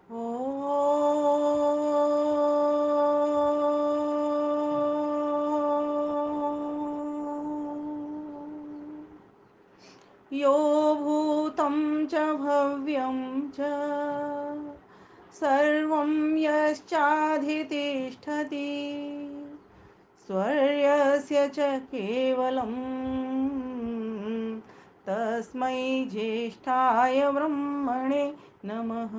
ॐ यो भूतं च भव्यं च सर्वं यश्चाधितिष्ठति स्वर्यस्य च केवलं तस्मै ज्येष्ठाय ब्रह्मणे नमः।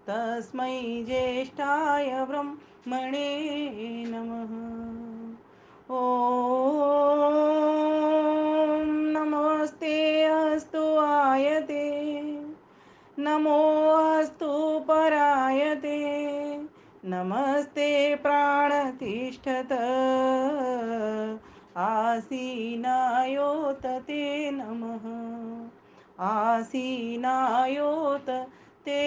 तस्मै ज्येष्ठाय ब्रह्मणे नमः। ॐ नमस्ते अस्तु आयते नमो अस्तु परायते नमस्ते प्राणतिष्ठत आसीनायोत ते नमः। आसीनायोत ते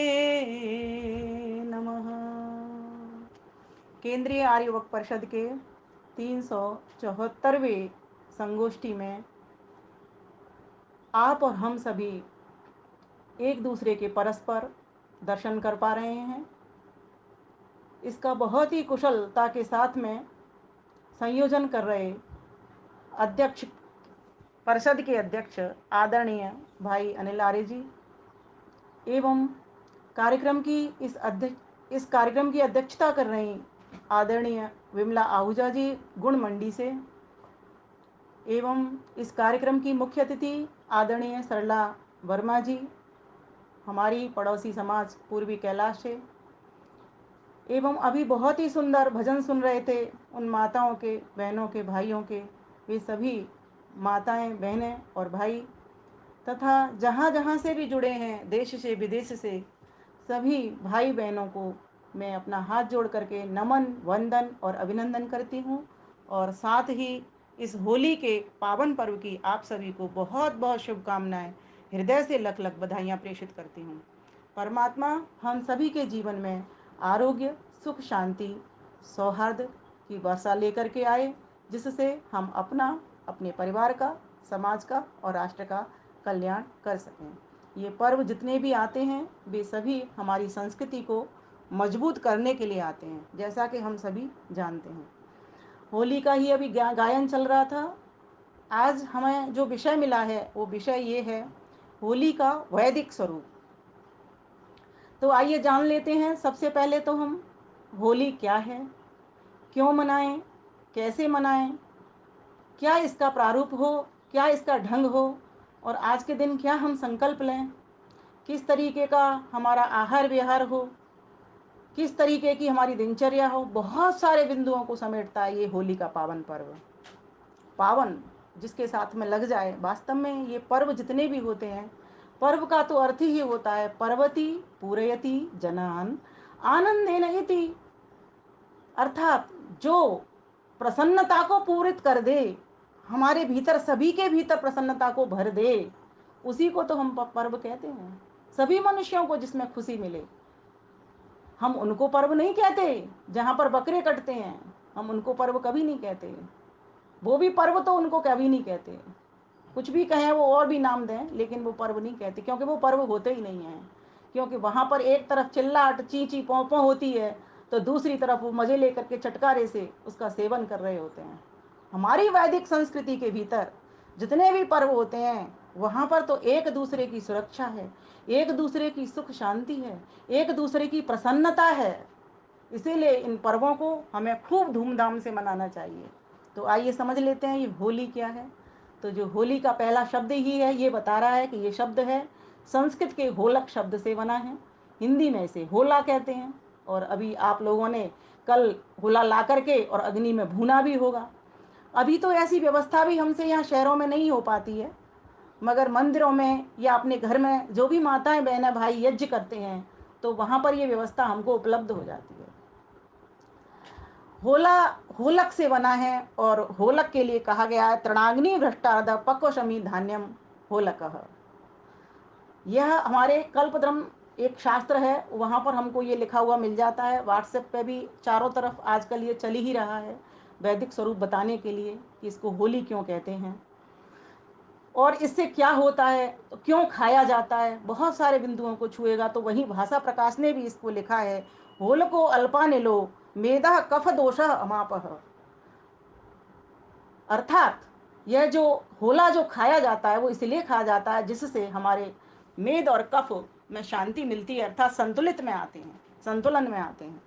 नमः। केंद्रीय आर्य वक्फ परिषद के 374वें संगोष्ठी में आप और हम सभी एक दूसरे के परस्पर दर्शन कर पा रहे हैं। इसका बहुत ही कुशलता के साथ में संयोजन कर रहे अध्यक्ष, परिषद के अध्यक्ष आदरणीय भाई अनिल आर्य जी एवं कार्यक्रम की इस कार्यक्रम की अध्यक्षता कर रही आदरणीय विमला आहूजा जी गुण मंडी से एवं इस कार्यक्रम की मुख्य अतिथि आदरणीय सरला वर्मा जी हमारी पड़ोसी समाज पूर्वी कैलाश से एवं अभी बहुत ही सुंदर भजन सुन रहे थे उन माताओं के, बहनों के, भाइयों के, वे सभी माताएं, बहनें और भाई तथा जहाँ जहाँ से भी जुड़े हैं देश से विदेश से सभी भाई बहनों को मैं अपना हाथ जोड़ करके नमन, वंदन और अभिनंदन करती हूँ और साथ ही इस होली के पावन पर्व की आप सभी को बहुत बहुत शुभकामनाएं, हृदय से लख लख बधाइयाँ प्रेषित करती हूँ। परमात्मा हम सभी के जीवन में आरोग्य, सुख, शांति, सौहार्द की वर्षा लेकर के आए जिससे हम अपना, अपने परिवार का, समाज का और राष्ट्र का कल्याण कर सकें। ये पर्व जितने भी आते हैं वे सभी हमारी संस्कृति को मजबूत करने के लिए आते हैं, जैसा कि हम सभी जानते हैं। होली का ही अभी गायन चल रहा था। आज हमें जो विषय मिला है वो विषय ये है होली का वैदिक स्वरूप। तो आइए जान लेते हैं। सबसे पहले तो हम होली क्या है, क्यों मनाएं, कैसे मनाएं, क्या इसका प्रारूप हो, क्या इसका ढंग हो और आज के दिन क्या हम संकल्प लें, किस तरीके का हमारा आहार विहार हो, किस तरीके की हमारी दिनचर्या हो। बहुत सारे बिंदुओं को समेटता है ये होली का पावन पर्व। पावन जिसके साथ में लग जाए। वास्तव में ये पर्व जितने भी होते हैं, पर्व का तो अर्थ ही होता है पर्वती पूरयति जनान आनंदेन इति, अर्थात जो प्रसन्नता को पूरित कर दे, हमारे भीतर, सभी के भीतर प्रसन्नता को भर दे, उसी को तो हम पर्व कहते हैं। सभी मनुष्यों को जिसमें खुशी मिले, हम उनको पर्व नहीं कहते। जहाँ पर बकरे कटते हैं हम उनको पर्व कभी नहीं कहते। वो भी पर्व तो उनको कभी नहीं कहते। कुछ भी कहें वो और भी नाम दें लेकिन वो पर्व नहीं कहते, क्योंकि वो पर्व होते ही नहीं हैं। क्योंकि वहाँ पर एक तरफ चिल्लाहट, ची ची पों पों होती है तो दूसरी तरफ वो मज़े लेकर के चटकारे से उसका सेवन कर रहे होते हैं। हमारी वैदिक संस्कृति के भीतर जितने भी पर्व होते हैं वहाँ पर तो एक दूसरे की सुरक्षा है, एक दूसरे की सुख शांति है, एक दूसरे की प्रसन्नता है। इसीलिए इन पर्वों को हमें खूब धूमधाम से मनाना चाहिए। तो आइए समझ लेते हैं ये होली क्या है। तो जो होली का पहला शब्द ही है ये बता रहा है कि ये शब्द है संस्कृत के होलक शब्द से बना है। हिंदी में इसे होला कहते हैं। और अभी आप लोगों ने कल होला ला करके और अग्नि में भूना भी होगा। अभी तो ऐसी व्यवस्था भी हमसे यहाँ शहरों में नहीं हो पाती है, मगर मंदिरों में या अपने घर में जो भी माताएं, बहनें, भाई यज्ञ करते हैं तो वहाँ पर ये व्यवस्था हमको उपलब्ध हो जाती है। होला होलक से बना है और होलक के लिए कहा गया है तृणाग्नि भ्रष्टार्ध पक्वशमी धान्यम होलक। यह हमारे कल्पद्रम एक शास्त्र है, वहाँ पर हमको ये लिखा हुआ मिल जाता है। व्हाट्सएप पे भी चारों तरफ आजकल ये चल ही रहा है वैदिक स्वरूप बताने के लिए कि इसको होली क्यों कहते हैं। और इससे क्या होता है, तो क्यों खाया जाता है, बहुत सारे बिंदुओं को छुएगा। तो वहीं भाषा प्रकाश ने भी इसको लिखा है, होलको अल्पानिलो मेधा कफ दोष अमापह। अर्थात यह जो होला जो खाया जाता है वो इसलिए खाया जाता है जिससे हमारे मेद और कफ में शांति मिलती है, अर्थात संतुलित में आते हैं, संतुलन में आते हैं।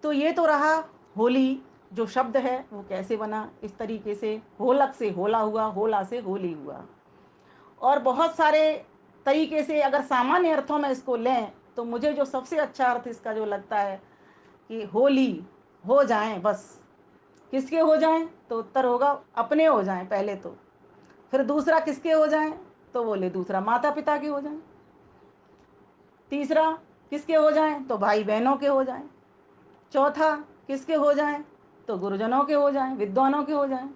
तो ये तो रहा होली जो शब्द है वो कैसे बना, इस तरीके से होलक से होला हुआ, होला से होली हुआ। और बहुत सारे तरीके से अगर सामान्य अर्थों में इसको लें तो मुझे जो सबसे अच्छा अर्थ इसका जो लगता है कि होली हो जाएं बस। किसके हो जाएं, तो उत्तर होगा अपने हो जाएं पहले तो। फिर दूसरा किसके हो जाएं, तो बोले दूसरा माता पिता के हो जाएं। तीसरा किसके हो जाएं, तो भाई बहनों के हो जाएं। चौथा किसके हो जाएं, तो गुरुजनों के हो जाएं, विद्वानों के हो जाएं।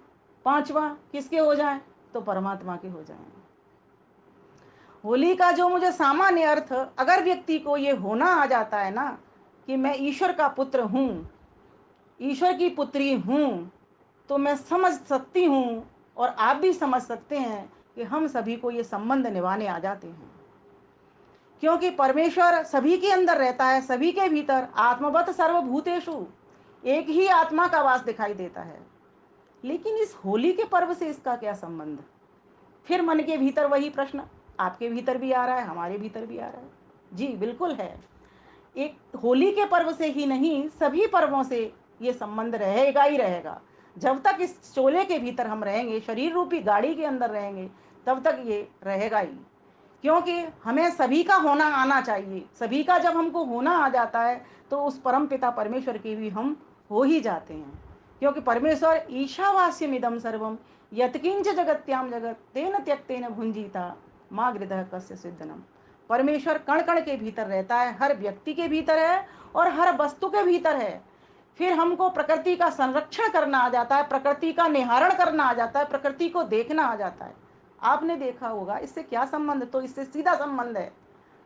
पांचवा किसके हो जाएं, तो परमात्मा के हो जाएं। होली का जो मुझे सामान्य अर्थ, अगर व्यक्ति को ये होना आ जाता है ना कि मैं ईश्वर का पुत्र हूँ, ईश्वर की पुत्री हूँ, तो मैं समझ सकती हूँ और आप भी समझ सकते हैं कि हम सभी को ये संबंध निभाने आ जाते हैं। क्योंकि परमेश्वर सभी के अंदर रहता है, सभी के भीतर आत्मवत सर्वभूतेषु, एक ही आत्मा का वास दिखाई देता है। लेकिन इस होली के पर्व से इसका क्या संबंध? फिर मन के भीतर वही प्रश्न आपके भीतर भी आ रहा है, हमारे भीतर भी आ रहा है। जी बिल्कुल है। एक होली के पर्व से ही नहीं, सभी पर्वों से ये संबंध रहेगा ही रहेगा। जब तक इस चोले के भीतर हम रहेंगे, शरीर रूपी गाड़ी के अंदर रहेंगे, तब तक ये रहेगा ही। क्योंकि हमें सभी का होना आना चाहिए। सभी का जब हमको होना आ जाता है तो उस परम पिता परमेश्वर के भी हम हो ही जाते हैं। क्योंकि परमेश्वर ईशावास्यमिदं सर्वम यत्किंच जगत्याम जगत तेन त्यक्तेन भुंजीता माँ गृधः कस्य सिद्धनम। परमेश्वर कण कण के भीतर रहता है, हर व्यक्ति के भीतर है और हर वस्तु के भीतर है। फिर हमको प्रकृति का संरक्षण करना आ जाता है, प्रकृति का निहारण करना आ जाता है, प्रकृति को देखना आ जाता है। आपने देखा होगा इससे क्या संबंध, तो इससे सीधा संबंध है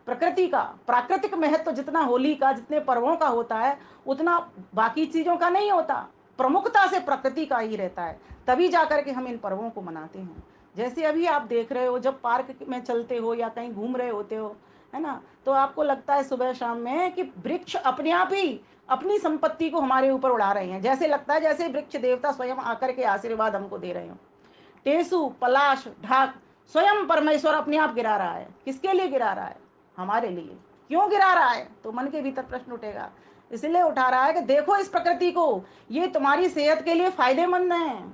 प्रकृति का। प्राकृतिक महत्व जितना होली का, जितने पर्वों का होता है, उतना बाकी चीजों का नहीं होता। प्रमुखता से प्रकृति का ही रहता है, तभी जाकर के हम इन पर्वों को मनाते हैं। जैसे अभी आप देख रहे हो, जब पार्क में चलते हो या कहीं घूम रहे होते हो, है ना, तो आपको लगता है सुबह शाम में कि वृक्ष अपने आप ही अपनी संपत्ति को हमारे ऊपर उड़ा रहे हैं। जैसे लगता है जैसे वृक्ष देवता स्वयं आकर के आशीर्वाद हमको दे रहे हो। टेसु पलाश ढाक स्वयं परमेश्वर अपने आप गिरा रहा है। किसके लिए गिरा रहा है? हमारे लिए। क्यों गिरा रहा है? तो मन के भीतर प्रश्न उठेगा। इसलिए उठा रहा है कि देखो इस प्रकृति को, ये तुम्हारी सेहत के लिए फायदेमंद है।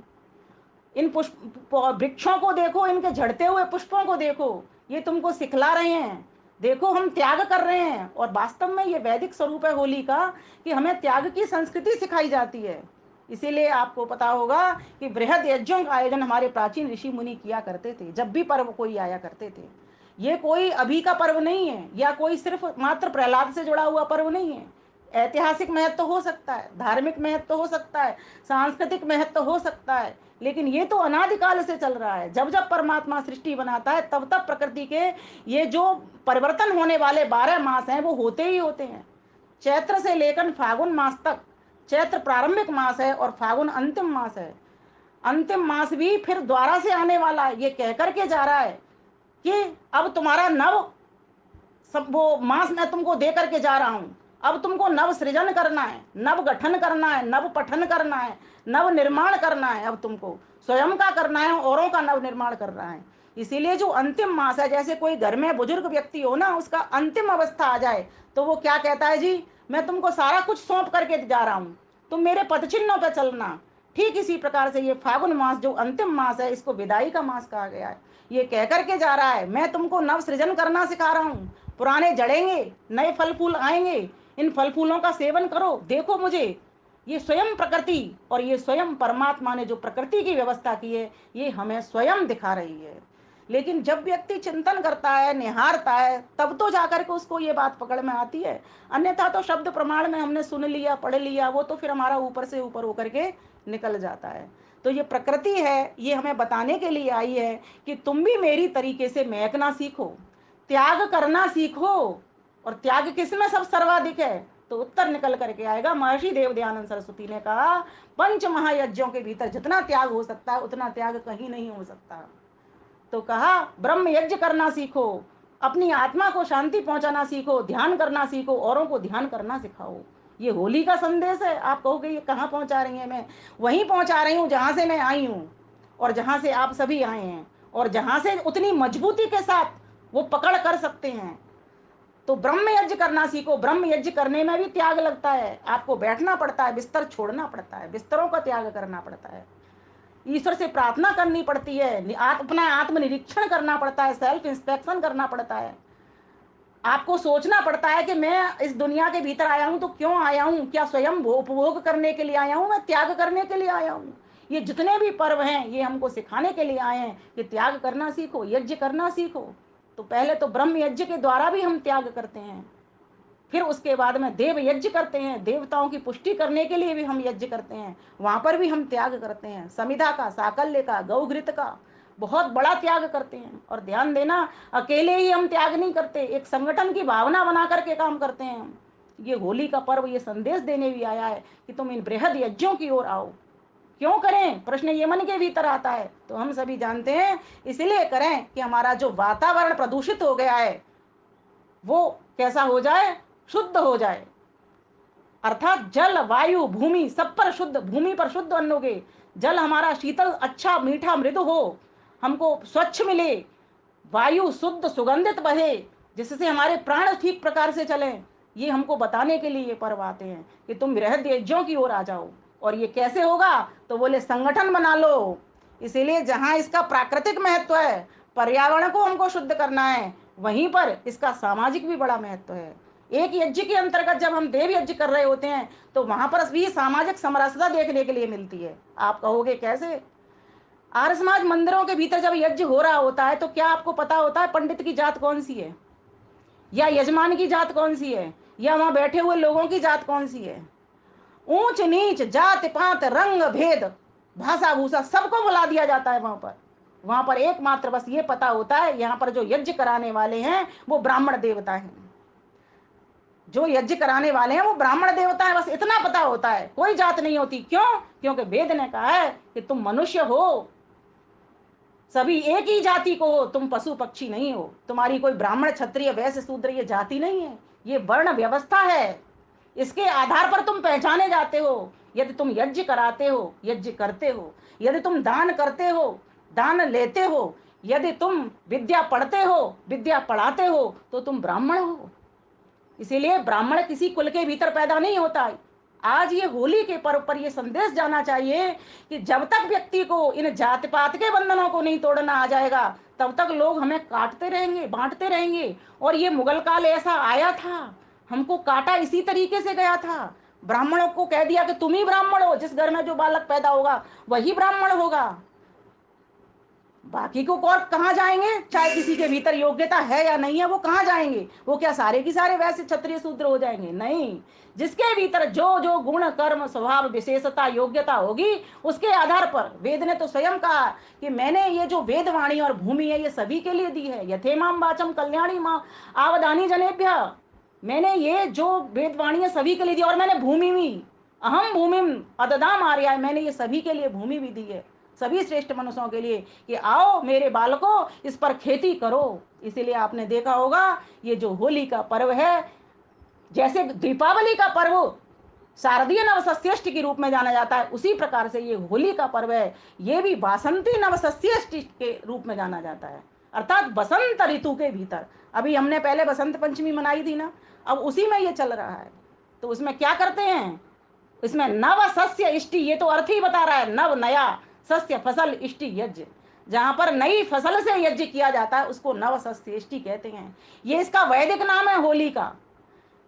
इन पुष्प वृक्षों को देखो, इनके झड़ते हुए पुष्पों को देखो, ये तुमको सिखला रहे हैं। देखो हम त्याग कर रहे हैं, और वास्तव में ये वैदिक स्वरूप है होली का कि हमें त्याग की संस्कृति सिखाई जाती है। इसीलिए आपको पता होगा कि बृहद यज्ञों का आयोजन हमारे प्राचीन ऋषि मुनि किया करते थे जब भी पर्व कोई आया करते थे। ये कोई अभी का पर्व नहीं है, या कोई सिर्फ मात्र प्रहलाद से जुड़ा हुआ पर्व नहीं है। ऐतिहासिक महत्व हो सकता है, धार्मिक महत्व हो सकता है, सांस्कृतिक महत्व हो सकता है, लेकिन ये तो अनादिकाल से चल रहा है। जब जब परमात्मा सृष्टि बनाता है तब तब प्रकृति के ये जो परिवर्तन होने वाले 12 मास हैं वो होते ही होते हैं। चैत्र से लेकर फागुन मास तक, चैत्र प्रारंभिक मास है और फागुन अंतिम मास है। अंतिम मास भी फिर द्वारा से आने वाला है, ये कह करके जा रहा है कि अब तुम्हारा नव सब वो मास मैं तुमको दे करके जा रहा हूं। अब तुमको नव सृजन करना है, नव गठन करना है, नव पठन करना है, नव निर्माण करना है। अब तुमको स्वयं का करना है, औरों का नव निर्माण करना है। इसीलिए जो अंतिम मास है, जैसे कोई घर में बुजुर्ग व्यक्ति हो ना, उसका अंतिम अवस्था आ जाए तो वो क्या कहता है, जी मैं तुमको सारा कुछ सौंप करके जा रहा हूं, तुम मेरे पदचिन्हों पर चलना। ठीक इसी प्रकार से ये फागुन मास जो अंतिम मास है, इसको विदाई का मास कहा गया है। ये कह करके जा रहा है मैं तुमको नव सृजन करना सिखा रहा हूँ। पुराने जड़ेंगे, नए फल फूल आएंगे, इन फल फूलों का सेवन करो, देखो मुझे। ये स्वयं प्रकृति और ये स्वयं परमात्मा ने जो प्रकृति की व्यवस्था की है, ये हमें स्वयं दिखा रही है। लेकिन जब व्यक्ति चिंतन करता है, निहारता है, तब तो जाकर के उसको ये बात पकड़ में आती है। अन्यथा तो शब्द प्रमाण में हमने सुन लिया, पढ़ लिया, वो तो फिर हमारा ऊपर से ऊपर होकर के निकल जाता है। तो ये प्रकृति है, ये हमें बताने के लिए आई है कि तुम भी मेरी तरीके से महकना सीखो, त्याग करना सीखो। और त्याग किसमें सब सर्वाधिक है? तो उत्तर निकल करके आएगा। महर्षि देव दयानंद सरस्वती ने कहा, पंच महायज्ञों के भीतर जितना त्याग हो सकता है उतना त्याग कहीं नहीं हो सकता। तो कहा ब्रह्म यज्ञ करना सीखो, अपनी आत्मा को शांति पहुंचाना सीखो, ध्यान करना सीखो, औरों को ध्यान करना सिखाओ। ये होली का संदेश है। आप कहोगे ये कहाँ पहुंचा रही हैं? मैं वहीं पहुंचा रही हूँ जहां से मैं आई हूँ और जहां से आप सभी आए हैं, और जहां से उतनी मजबूती के साथ वो पकड़ कर सकते हैं। तो ब्रह्म यज्ञ करना सीखो। ब्रह्म यज्ञ करने में भी त्याग लगता है, आपको बैठना पड़ता है, बिस्तर छोड़ना पड़ता है, बिस्तरों का त्याग करना पड़ता है, ईश्वर से प्रार्थना करनी पड़ती है, अपना आत्मनिरीक्षण करना पड़ता है, सेल्फ इंस्पेक्शन करना पड़ता है। आपको सोचना पड़ता है कि मैं इस दुनिया के भीतर आया हूं तो क्यों आया हूं? क्या स्वयं उपभोग करने के लिए आया हूं, मैं त्याग करने के लिए आया हूं? ये जितने भी पर्व हैं ये हमको सिखाने के लिए आए हैं कि त्याग करना सीखो, यज्ञ करना सीखो। तो पहले तो ब्रह्म यज्ञ के द्वारा भी हम त्याग करते हैं, फिर उसके बाद में देव यज्ञ करते हैं, देवताओं की पुष्टि करने के लिए भी हम यज्ञ करते हैं, वहां पर भी हम त्याग करते हैं। समिधा का, साकल्य का, गौघृत का बहुत बड़ा त्याग करते हैं। और ध्यान देना, अकेले ही हम त्याग नहीं करते, एक संगठन की भावना बना करके काम करते हैं हम। ये होली का पर्व ये संदेश देने भी आया है कि तुम इन बृहद यज्ञों की ओर आओ। क्यों करें? प्रश्न ये मन के भीतर आता है। तो हम सभी जानते हैं इसलिए करें कि हमारा जो वातावरण प्रदूषित हो गया है वो कैसा हो जाए? शुद्ध हो जाए। अर्थात जल, वायु, भूमि सब पर शुद्ध, भूमि पर शुद्ध अन्न उगे, जल हमारा शीतल, अच्छा, मीठा, मृदु हो, हमको स्वच्छ मिले, वायु शुद्ध सुगंधित बहे, जिससे हमारे प्राण ठीक प्रकार से चलें। ये हमको बताने के लिए ये पर्व आते हैं कि तुम बृहद यज्ञों की ओर आ जाओ। और ये कैसे होगा? तो बोले संगठन बना लो। इसीलिए जहां इसका प्राकृतिक महत्व है, पर्यावरण को हमको शुद्ध करना है, वहीं पर इसका सामाजिक भी बड़ा महत्व है। एक यज्ञ के अंतर्गत जब हम देव यज्ञ कर रहे होते हैं तो वहां पर भी सामाजिक समरसता देखने के लिए मिलती है। आप कहोगे कैसे? आर्य समाज मंदिरों के भीतर जब यज्ञ हो रहा होता है तो क्या आपको पता होता है पंडित की जात कौन सी है, या यजमान की जात कौन सी है, या वहां बैठे हुए लोगों की जात कौन सी है? ऊंच नीच, जात पात, रंग भेद, भाषा भूषा सबको बुला दिया जाता है वहां पर। वहां पर एकमात्र बस ये पता होता है यहाँ पर जो यज्ञ कराने वाले हैं वो ब्राह्मण देवता हैं, जो यज्ञ कराने वाले हैं वो ब्राह्मण देवता है, बस इतना पता होता है। कोई जात नहीं होती। क्यों? क्योंकि वेद ने कहा है कि तुम मनुष्य हो, सभी एक ही जाति को हो, तुम पशु पक्षी नहीं हो। तुम्हारी कोई ब्राह्मण, क्षत्रिय, वैश्य, शूद्र ये जाति नहीं है, ये वर्ण व्यवस्था है। इसके आधार पर तुम पहचाने जाते हो। यदि तुम यज्ञ कराते हो, यज्ञ करते हो, यदि तुम दान करते हो, दान लेते हो, यदि तुम विद्या पढ़ते हो, विद्या पढ़ाते हो, तो तुम ब्राह्मण हो। इसीलिए ब्राह्मण किसी कुल के भीतर पैदा नहीं होता है। आज ये होली के पर्व पर ये संदेश जाना चाहिए कि जब तक व्यक्ति को इन जात पात के बंधनों को नहीं तोड़ना आ जाएगा तब तक लोग हमें काटते रहेंगे, बांटते रहेंगे। और ये मुगल काल ऐसा आया था, हमको काटा इसी तरीके से गया था। ब्राह्मणों को कह दिया कि तुम ही ब्राह्मण हो, जिस घर में जो बालक पैदा होगा वही ब्राह्मण होगा, बाकी को और कहाँ जाएंगे? चाहे किसी के भीतर योग्यता है या नहीं है वो कहाँ जाएंगे? वो क्या सारे की सारे वैसे क्षत्रिय शूद्र हो जाएंगे? नहीं। जिसके भीतर जो जो गुण, कर्म, स्वभाव, विशेषता, योग्यता होगी उसके आधार पर वेद ने तो स्वयं कहा कि मैंने ये जो वेदवाणी और भूमि है ये सभी के लिए दी है। यथेमाम वाचम कल्याणी माँ आवदानी जनेभ्य, मैंने ये जो वेदवाणी है सभी के लिए दी। और मैंने भूमि भी, अहम भूमि अददाम आर्या, मैंने ये सभी के लिए भूमि भी दी है, सभी श्रेष्ठ मनुष्यों के लिए कि आओ मेरे बालकों इस पर खेती करो। इसीलिए आपने देखा होगा ये जो होली का पर्व है, जैसे दीपावली का पर्व शारदीय नवसस्यष्टि के रूप में जाना जाता है, उसी प्रकार से ये होली का पर्व है, ये भी वासंती नवसस्यष्टि के रूप में जाना जाता है, अर्थात बसंत ऋतु के भीतर। अभी हमने पहले बसंत पंचमी मनाई थी ना, अब उसी में ये चल रहा है। तो उसमें क्या करते हैं? इसमें नव सस्य इष्टि, ये तो अर्थ ही बता रहा है, नव नया, सस्य फसल, इष्टि यज्ञ, जहां पर नई फसल से यज्ञ किया जाता है उसको नव सस्य इष्टि कहते हैं। ये इसका वैदिक नाम है होली का,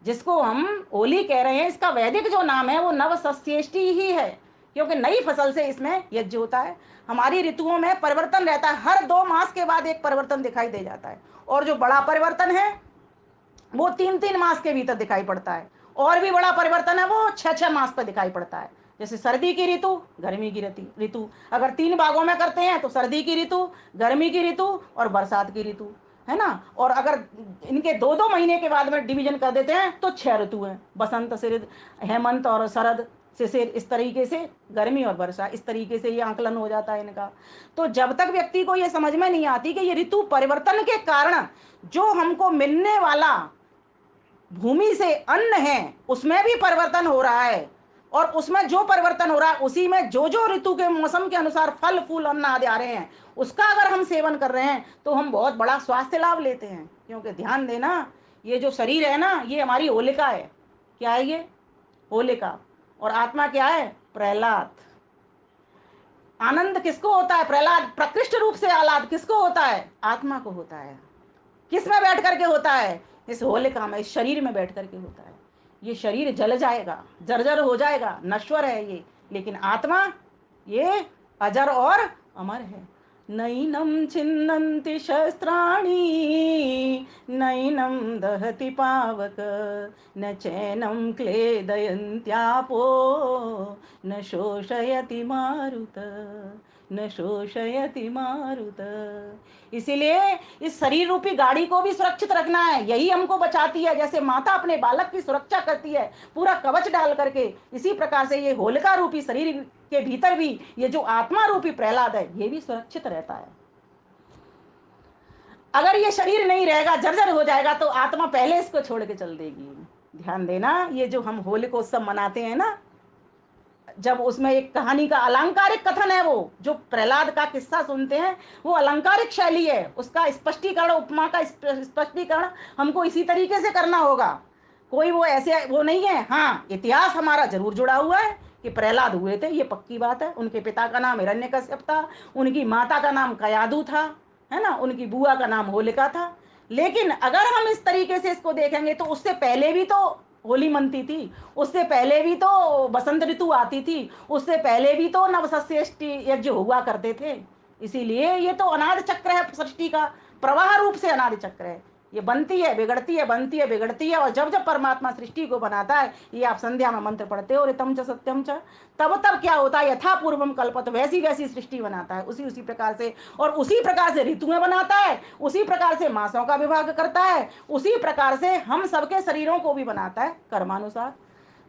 जिसको हम होली कह रहे हैं, इसका वैदिक जो नाम है वो नव सस्येष्टि ही है, क्योंकि नई फसल से इसमें यज्ञ होता है। हमारी ऋतुओं में परिवर्तन रहता है, हर 2 मास के बाद एक परिवर्तन दिखाई दे जाता है, और जो बड़ा परिवर्तन है वो 3-3 मास के भीतर दिखाई पड़ता है, और भी बड़ा परिवर्तन है वो 6-6 मास पर दिखाई पड़ता है। जैसे सर्दी की ऋतु, गर्मी की ऋतु, अगर 3 भागों में करते हैं तो सर्दी की ऋतु, गर्मी की ऋतु और बरसात की ऋतु, है ना। और अगर इनके 2-2 महीने के बाद में डिवीजन कर देते हैं तो 6 ऋतु हैं, बसंत, शरद, हेमंत और शरद, से इस तरीके से गर्मी और वर्षा, इस तरीके से ये आकलन हो जाता है इनका। तो जब तक व्यक्ति को ये समझ में नहीं आती कि ये ऋतु परिवर्तन के कारण जो हमको मिलने वाला भूमि से अन्न है उसमें भी परिवर्तन हो रहा है, और उसमें जो परिवर्तन हो रहा है उसी में जो जो ऋतु के मौसम के अनुसार फल फूल अन्न आदि आ रहे हैं, उसका अगर हम सेवन कर रहे हैं तो हम बहुत बड़ा स्वास्थ्य लाभ लेते हैं। क्योंकि ध्यान देना, ये जो शरीर है ना, ये हमारी होलिका है। क्या है ये? होलिका। और आत्मा क्या है? प्रहलाद। आनंद किसको होता है? प्रहलाद प्रकृष्ट रूप से आह्लाद किसको होता है? आत्मा को होता है। किस में बैठ करके होता है? इस होलिका में, इस शरीर में बैठ करके होता है। ये शरीर जल जाएगा, जर्जर हो जाएगा, नश्वर है ये, लेकिन आत्मा ये अजर और अमर है। नैनम छिन्नन्ति शस्त्राणि, नैनम दहति पावक, न चैनम क्लेदयन्त्यापो, न शोषयति मारुत, न शोषयति मारुत। इसीलिए इस शरीर रूपी गाड़ी को भी सुरक्षित रखना है, यही हमको बचाती है। जैसे माता अपने बालक की सुरक्षा करती है पूरा कवच डाल करके, इसी प्रकार से ये होलिका रूपी शरीर के भीतर भी ये जो आत्मा रूपी प्रहलाद है ये भी सुरक्षित रहता है। अगर ये शरीर नहीं रहेगा, जर्जर हो जाएगा, तो आत्मा पहले इसको छोड़ के चल देगी। ध्यान देना, ये जो हम होलिकोत्सव मनाते हैं ना, जब उसमें एक कहानी का अलंकारिक कथन है, वो जो प्रहलाद का किस्सा सुनते हैं वो अलंकारिक शैली है, उसका स्पष्टीकरण, उपमा का स्पष्टीकरण हमको इसी तरीके से करना होगा। कोई वो ऐसे वो नहीं है। हाँ, इतिहास हमारा जरूर जुड़ा हुआ है कि प्रहलाद हुए थे, ये पक्की बात है। उनके पिता का नाम हिरण्यकश्यप था, उनकी माता का नाम कयादु था, है ना, उनकी बुआ का नाम होलिका था। लेकिन अगर हम इस तरीके से इसको देखेंगे तो उससे पहले भी तो होली मनती थी, उससे पहले भी तो बसंत ऋतु आती थी, उससे पहले भी तो नवसस्येष्टि यज्ञ हुआ करते थे। इसीलिए ये तो अनादि चक्र है, सृष्टि का प्रवाह रूप से अनादि चक्र है। ये बनती है, बिगड़ती है, बनती है, बिगड़ती है, और जब जब परमात्मा सृष्टि को बनाता है, ये आप संध्या में मंत्र पढ़ते हो, ऋतम च सत्यम च, तब तब क्या होता है? यथा पूर्वम कल्पत, वैसी वैसी सृष्टि बनाता है, उसी उसी प्रकार से। और उसी प्रकार से ऋतुएं बनाता है, उसी प्रकार से मासों का विभाग करता है, उसी प्रकार से हम सबके शरीरों को भी बनाता है कर्मानुसार।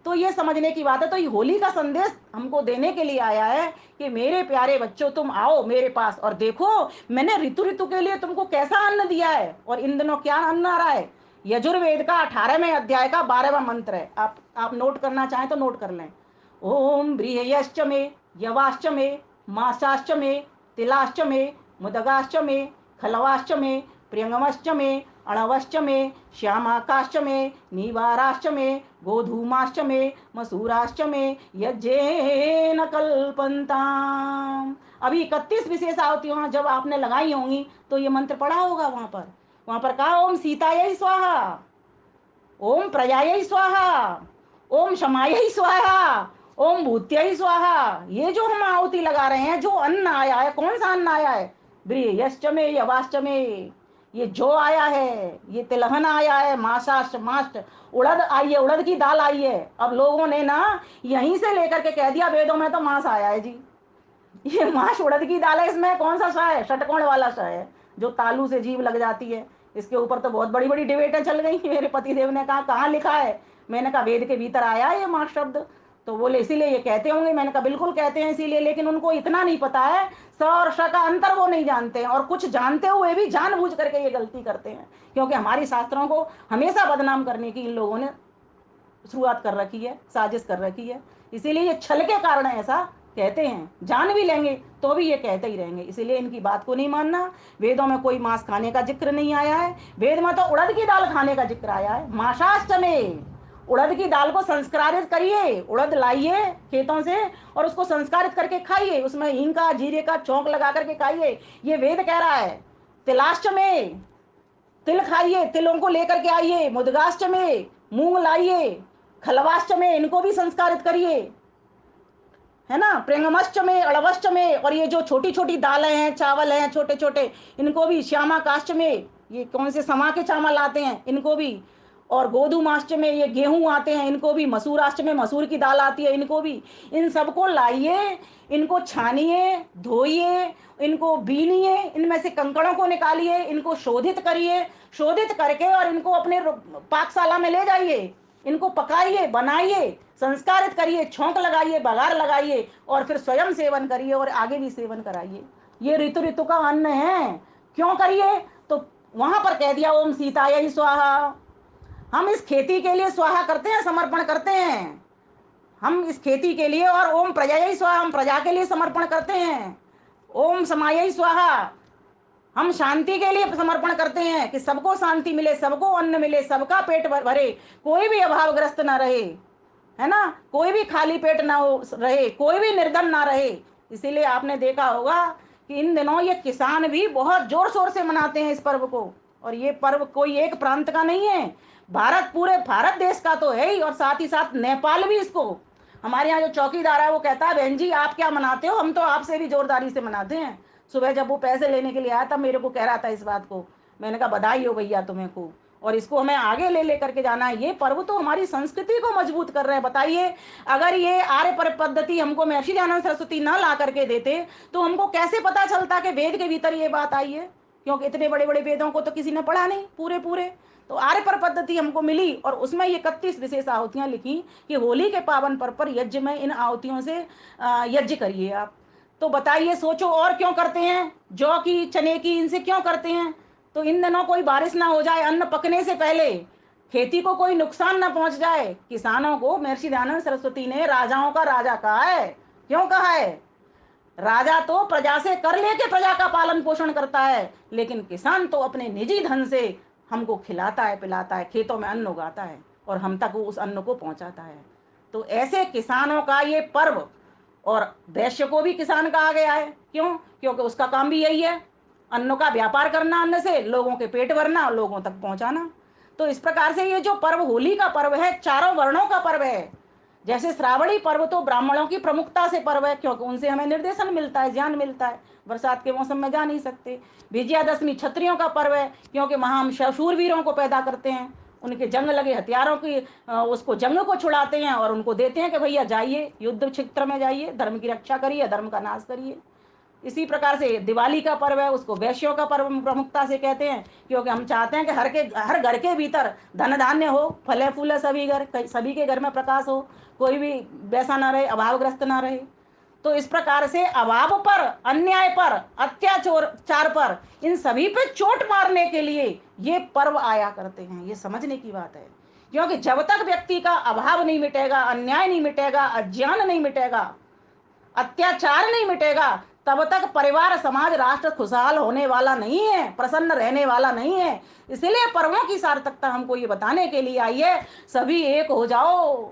तो ये समझने की बात है। तो ये होली का संदेश हमको देने के लिए आया है कि मेरे प्यारे बच्चों, तुम आओ मेरे पास और देखो मैंने ऋतु ऋतु के लिए तुमको कैसा अन्न दिया है। और इन दिनों क्या अन्न आ रहा है? यजुर्वेद का 18वें अध्याय का 12वां मंत्र है। आप नोट करना चाहें तो नोट कर लें। ओम बृहयश्च मे, यवाश्च मे, मासाश्च मे, तिलाश्च मे, मुदगाश्च मे, खलवाश्च मे, प्रियंगमश्च मे, अणवश्च मे, श्यामाकाश्च मे, नीवाराश्च मे, गोधूमाश्च मे, मसूराश्च मे, यज्ञेन कल्पन्ताम। अभी 31 विशेष आवतियों जब आपने लगाई होंगी तो ये मंत्र पढ़ा होगा। वहां पर कहा ओम सीतायै स्वाहा, ओम प्रजायै स्वाहा, ओम शमायै स्वाहा, ओम भूत्यै स्वाहा। ये जो हम आहुति लगा रहे हैं, जो अन्न आया है, कौन सा अन्न आया है? ब्रियश्च में, यवाश्च में, ये जो आया है, ये तिलहन आया है, मासाश्च, मास्ट, उड़द आई है, उड़द की दाल आई है। अब लोगों ने ना यहीं से लेकर के कह दिया वेदों में तो मांस आया है जी। ये माश उड़द की दाल है, इसमें कौन सा सा है? षटकोण वाला सा है, जो तालू से जीभ लग जाती है। इसके ऊपर तो बहुत बड़ी बड़ी डिबेटें चल गई। मेरे पतिदेव ने कहा कहाँ लिखा है? मैंने कहा वेद के भीतर आया है ये माश शब्द। तो बोले इसीलिए ये कहते होंगे। मैंने कहा बिल्कुल कहते हैं इसीलिए, लेकिन उनको इतना नहीं पता है, स और श का अंतर वो नहीं जानते हैं, और कुछ जानते हुए भी जानबूझ करके ये गलती करते हैं। क्योंकि हमारी शास्त्रों को हमेशा बदनाम करने की इन लोगों ने शुरुआत कर रखी है, साजिश कर रखी है। इसीलिए ये छल के कारण ऐसा कहते हैं, जान भी लेंगे तो भी ये कहते ही रहेंगे। इसीलिए इनकी बात को नहीं मानना। वेदों में कोई मांस खाने का जिक्र नहीं आया है, वेद में तो उड़द की दाल खाने का जिक्र आया है। माशाष्टमे, उड़द की दाल को संस्कारित करिए, उड़द लाइए खेतों से और उसको संस्कारित करके खाइए, उसमें हींग का, जीरे का चौंक लगा करके खाइए, ये वेद कह रहा है। तिलाष्टमे, तिल खाइए, तिलों को लेकर के आइए। मुदगाष्टमे, मूंग लाइए। खलवाष्टमे, इनको भी संस्कारित करिए, है ना। प्रेंगमष्ट में, अड़वष्ट में, और ये जो छोटी छोटी दालें हैं, चावल हैं छोटे छोटे, इनको भी। श्यामा काष्ट में, ये कौन से समा के चावल आते हैं, इनको भी। और गोधूमाष्ट में ये गेहूं आते हैं, इनको भी। मसूराष्ट में मसूर की दाल आती है, इनको भी। इन सबको लाइए, इनको छानिए, धोइए, इनको बीनिए, इनमें से कंकड़ों को निकालिए, इनको शोधित करिए, शोधित करके और इनको अपने पाकशाला में ले जाइए। इनको पकाइए, बनाइए, संस्कारित करिए, छोंक लगाइए, बघार लगाइए और फिर स्वयं सेवन करिए और आगे भी सेवन कराइए। ये ऋतु ऋतु का अन्न है। क्यों करिए? तो वहां पर कह दिया ओम सीताय स्वाहा। हम इस खेती के लिए स्वाहा करते हैं, समर्पण करते हैं। हम इस खेती के लिए, और ओम प्रजायै स्वाहा, हम प्रजा के लिए समर्पण करते हैं। ओम समायै स्वाहा, हम शांति के लिए समर्पण करते हैं कि सबको शांति मिले, सबको अन्न मिले, सबका पेट भरे, कोई भी अभावग्रस्त ना रहे, है ना, कोई भी खाली पेट ना हो रहे, कोई भी निर्धन ना रहे। इसीलिए आपने देखा होगा कि इन दिनों ये किसान भी बहुत जोर शोर से मनाते हैं इस पर्व को। और ये पर्व कोई एक प्रांत का नहीं है, भारत, पूरे भारत देश का तो है ही, और साथ ही साथ नेपाल भी इसको। हमारे यहाँ जो चौकीदार है वो कहता है बहन जी आप क्या मनाते हो, हम तो आपसे भी जोरदारी से मनाते हैं। सुबह जब वो पैसे लेने के लिए आया तब मेरे को कह रहा था इस बात को। मैंने कहा बधाई हो भैया तुम्हें को, और इसको हमें आगे ले लेकर के जाना है। ये पर्व तो हमारी संस्कृति को मजबूत कर रहे हैं। बताइए, अगर ये आर्य पर पद्धति हमको महर्षि दयानंद सरस्वती ना ला करके देते तो हमको कैसे पता चलता कि वेद के भीतर ये बात आई है? क्योंकि इतने बड़े बड़े वेदों को तो किसी ने पढ़ा नहीं पूरे पूरे। तो आर्य पर पद्धति हमको मिली और उसमें ये 31 विशेष आहुतियां लिखी कि होली के पावन पर्व पर यज्ञ में इन आहुतियों से यज्ञ करिए आप। तो बताइए, सोचो, और क्यों करते हैं? जौ की, चने की, इनसे क्यों करते हैं? तो इन दिनों कोई बारिश ना हो जाए, अन्न पकने से पहले खेती को कोई नुकसान ना पहुंच जाए। किसानों को महर्षि दयानंद सरस्वती ने राजाओं का राजा कहा है। क्यों कहा है? राजा तो प्रजा से कर लेके प्रजा का पालन पोषण करता है, लेकिन किसान तो अपने निजी धन से हमको खिलाता है, पिलाता है, खेतों में अन्न उगाता है और हम तक उस अन्न को पहुंचाता है। तो ऐसे किसानों का ये पर्व, और वैश्य को भी किसान कहा गया है। क्यों? क्योंकि उसका काम भी यही है, अन्न का व्यापार करना, अन्न से लोगों के पेट भरना और लोगों तक पहुंचाना। तो इस प्रकार से ये जो पर्व, होली का पर्व है, चारों वर्णों का पर्व है। जैसे श्रावणी पर्व तो ब्राह्मणों की प्रमुखता से पर्व है, क्योंकि उनसे हमें निर्देशन मिलता है, ज्ञान मिलता है, बरसात के मौसम में जा नहीं सकते। विजयादशमी क्षत्रियों का पर्व है, क्योंकि वहां हम शूरवीरों को पैदा करते हैं, उनके जंग लगे हथियारों की उसको जंग को छुड़ाते हैं और उनको देते हैं कि भैया जाइए युद्ध क्षेत्र में जाइए, धर्म की रक्षा करिए, धर्म का नाश करिए। इसी प्रकार से दिवाली का पर्व है, उसको वैश्यों का पर्व प्रमुखता से कहते हैं, क्योंकि हम चाहते हैं कि हर घर के भीतर धन धान्य हो, फले फूले, सभी के घर में प्रकाश हो, कोई भी वैसा ना रहे, अभावग्रस्त ना रहे। तो इस प्रकार से अभाव पर, अन्याय पर, अत्याचार पर, इन सभी पे चोट मारने के लिए ये पर्व आया करते हैं। ये समझने की बात है, क्योंकि जब तक व्यक्ति का अभाव नहीं मिटेगा, अन्याय नहीं मिटेगा, अज्ञान नहीं मिटेगा, अत्याचार नहीं मिटेगा, तब तक परिवार, समाज, राष्ट्र खुशहाल होने वाला नहीं है, प्रसन्न रहने वाला नहीं है। इसलिए पर्वों की सार्थकता हमको ये बताने के लिए आई है, सभी एक हो जाओ,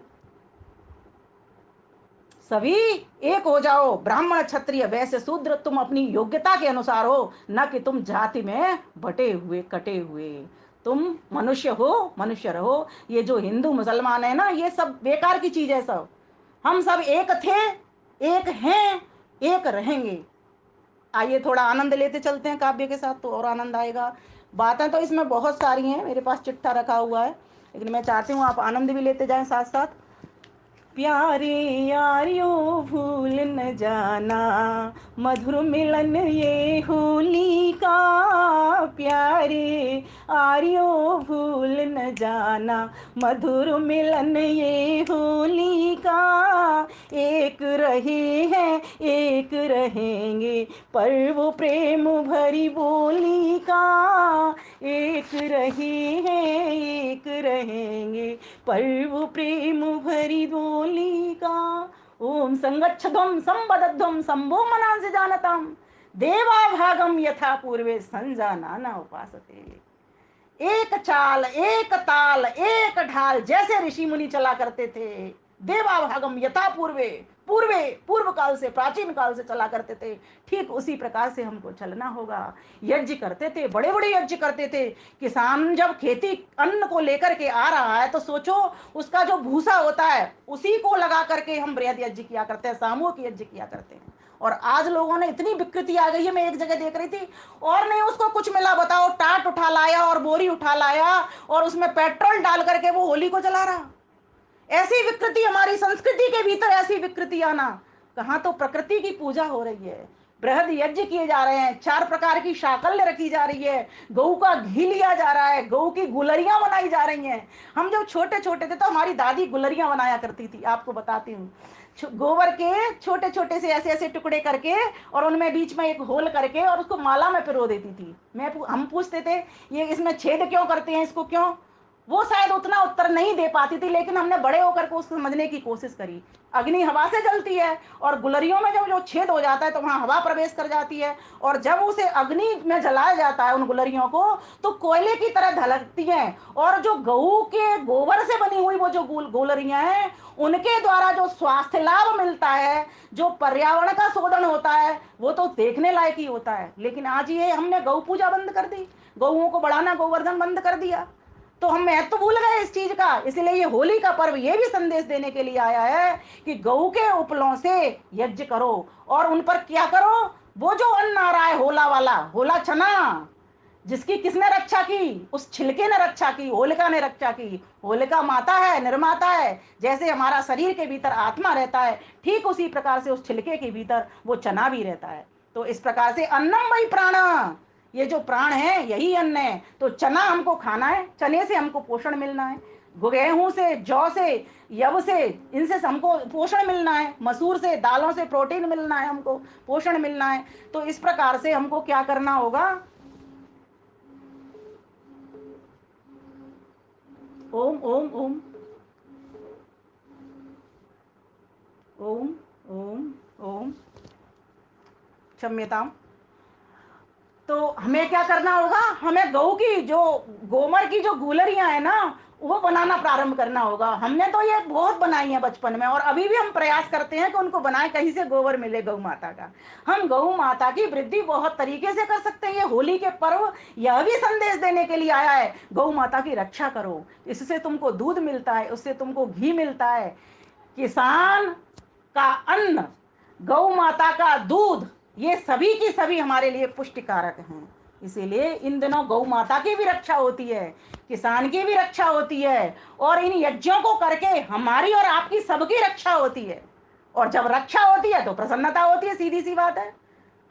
सभी एक हो जाओ, ब्राह्मण क्षत्रिय वैश्य शूद्र, तुम अपनी योग्यता के अनुसार हो, न कि तुम जाति में बटे हुए कटे हुए। तुम मनुष्य हो, मनुष्य रहो। ये जो हिंदू मुसलमान है ना, ये सब बेकार की चीज है सब। हम सब एक थे, एक हैं, एक रहेंगे। आइए थोड़ा आनंद लेते चलते हैं काव्य के साथ, तो और आनंद आएगा। बातें तो इसमें बहुत सारी हैं, मेरे पास चिट्ठा रखा हुआ है, लेकिन मैं चाहती हूँ आप आनंद भी लेते जाएं साथ साथ। प्यारे यारियों भूल न जाना, मधुर मिलन ये होली का। प्यारे यारियों भूल न जाना, मधुर मिलन ये होली का। एक रहे हैं एक रहेंगे, पर्व प्रेम भरी बोली का। एक रहे हैं एक रहेंगे, पर्व प्रेम भरी डोली का। ओम संगच्छध्वम संबद्धध्वम शंभो मनांसि जानतम, देवा भागम यथा पूर्वे संजाना उपासते। एक चाल, एक ताल, एक ढाल, जैसे ऋषि मुनि चला करते थे, देवा भागम यथा पूर्वे, पूर्वे पूर्व काल से, प्राचीन काल से चला करते थे, ठीक उसी प्रकार से हमको चलना होगा। यज्ञ करते थे, बड़े बड़े यज्ञ करते थे। किसान जब खेती अन्न को लेकर के आ रहा है तो सोचो, उसका जो भूसा होता है उसी को लगा करके हम बृहद यज्ञ किया करते हैं, सामूहिक यज्ञ किया करते हैं। और आज लोगों ने, इतनी विकृति आ गई है, मैं एक जगह देख रही थी, और नहीं उसको कुछ मिला, बताओ, टाट उठा लाया और बोरी उठा लाया और उसमें पेट्रोल डाल करके वो होली को जला रहा। ऐसी विकृति हमारी संस्कृति के भीतर, ऐसी विकृति आना। कहाँ तो प्रकृति की पूजा हो रही है, बृहद यज्ञ किए जा रहे हैं, 4 प्रकार की शाकल्य रखी जा रही है, गऊ का घी लिया जा रहा है, गऊ की गुलरियां बनाई जा रही हैं। हम जब छोटे छोटे थे तो हमारी दादी गुलरियां बनाया करती थी, आपको बताती हूँ। गोबर के छोटे छोटे से ऐसे ऐसे टुकड़े करके और उनमें बीच में एक होल करके और उसको माला में पिरो देती थी। हम पूछते थे ये इसमें छेद क्यों करते हैं, इसको क्यों? वो शायद उतना उत्तर नहीं दे पाती थी, लेकिन हमने बड़े होकर को उसको समझने की कोशिश करी। अग्नि हवा से जलती है और गुलरियों में जब जो छेद हो जाता है तो वहां हवा प्रवेश कर जाती है, और जब उसे अग्नि में जलाया जाता है उन गुलरियों को, तो कोयले की तरह धलकती हैं। और जो गऊ के गोबर से बनी हुई वो जो गुलरियां हैं, उनके द्वारा जो स्वास्थ्य लाभ मिलता है, जो पर्यावरण का शोधन होता है, वो तो देखने लायक ही होता है। लेकिन आज ये हमने गौ पूजा बंद कर दी, गौओं को बढ़ाना, गोवर्धन बंद कर दिया, तो हम महत्व भूल गए इस चीज का। इसलिए ये होली का पर्व ये भी संदेश देने के लिए आया है कि गऊ के उपलों से यज्ञ करो और उन पर क्या करो, वो जो अन्न आ रहा है होला वाला, होला चना, जिसकी किसने रक्षा की? उस छिलके ने रक्षा की, होलिका ने रक्षा की। होलिका माता है, निर्माता है। जैसे हमारा शरीर के भीतर आत्मा रहता है, ठीक उसी प्रकार से उस छिलके के भीतर वो चना भी रहता है। तो इस प्रकार से अन्नम वही प्राण, ये जो प्राण है यही अन्न है। तो चना हमको खाना है, चने से हमको पोषण मिलना है, गेहूं से, जौ से, यव से, इनसे हमको पोषण मिलना है, मसूर से, दालों से प्रोटीन मिलना है, हमको पोषण मिलना है। तो इस प्रकार से हमको क्या करना होगा? ओम ओम ओम ओम ओम ओम क्षम्यताम। तो हमें क्या करना होगा? हमें गऊ की जो गोबर की जो गुलरियां है ना, वो बनाना प्रारंभ करना होगा। हमने तो ये बहुत बनाई है बचपन में, और अभी भी हम प्रयास करते हैं कि उनको बनाए, कहीं से गोबर मिले गौ माता का। हम गौ माता की वृद्धि बहुत तरीके से कर सकते हैं। ये होली के पर्व यह भी संदेश देने के लिए आया है, गौ माता की रक्षा करो, इससे तुमको दूध मिलता है, उससे तुमको घी मिलता है। किसान का अन्न, गौ माता का दूध, ये सभी की सभी हमारे लिए पुष्टिकारक हैं। इसीलिए इन दिनों गौ माता की भी रक्षा होती है, किसान की भी रक्षा होती है, और इन यज्ञों को करके हमारी और आपकी सबकी रक्षा होती है। और जब रक्षा होती है तो प्रसन्नता होती है, सीधी सी बात है।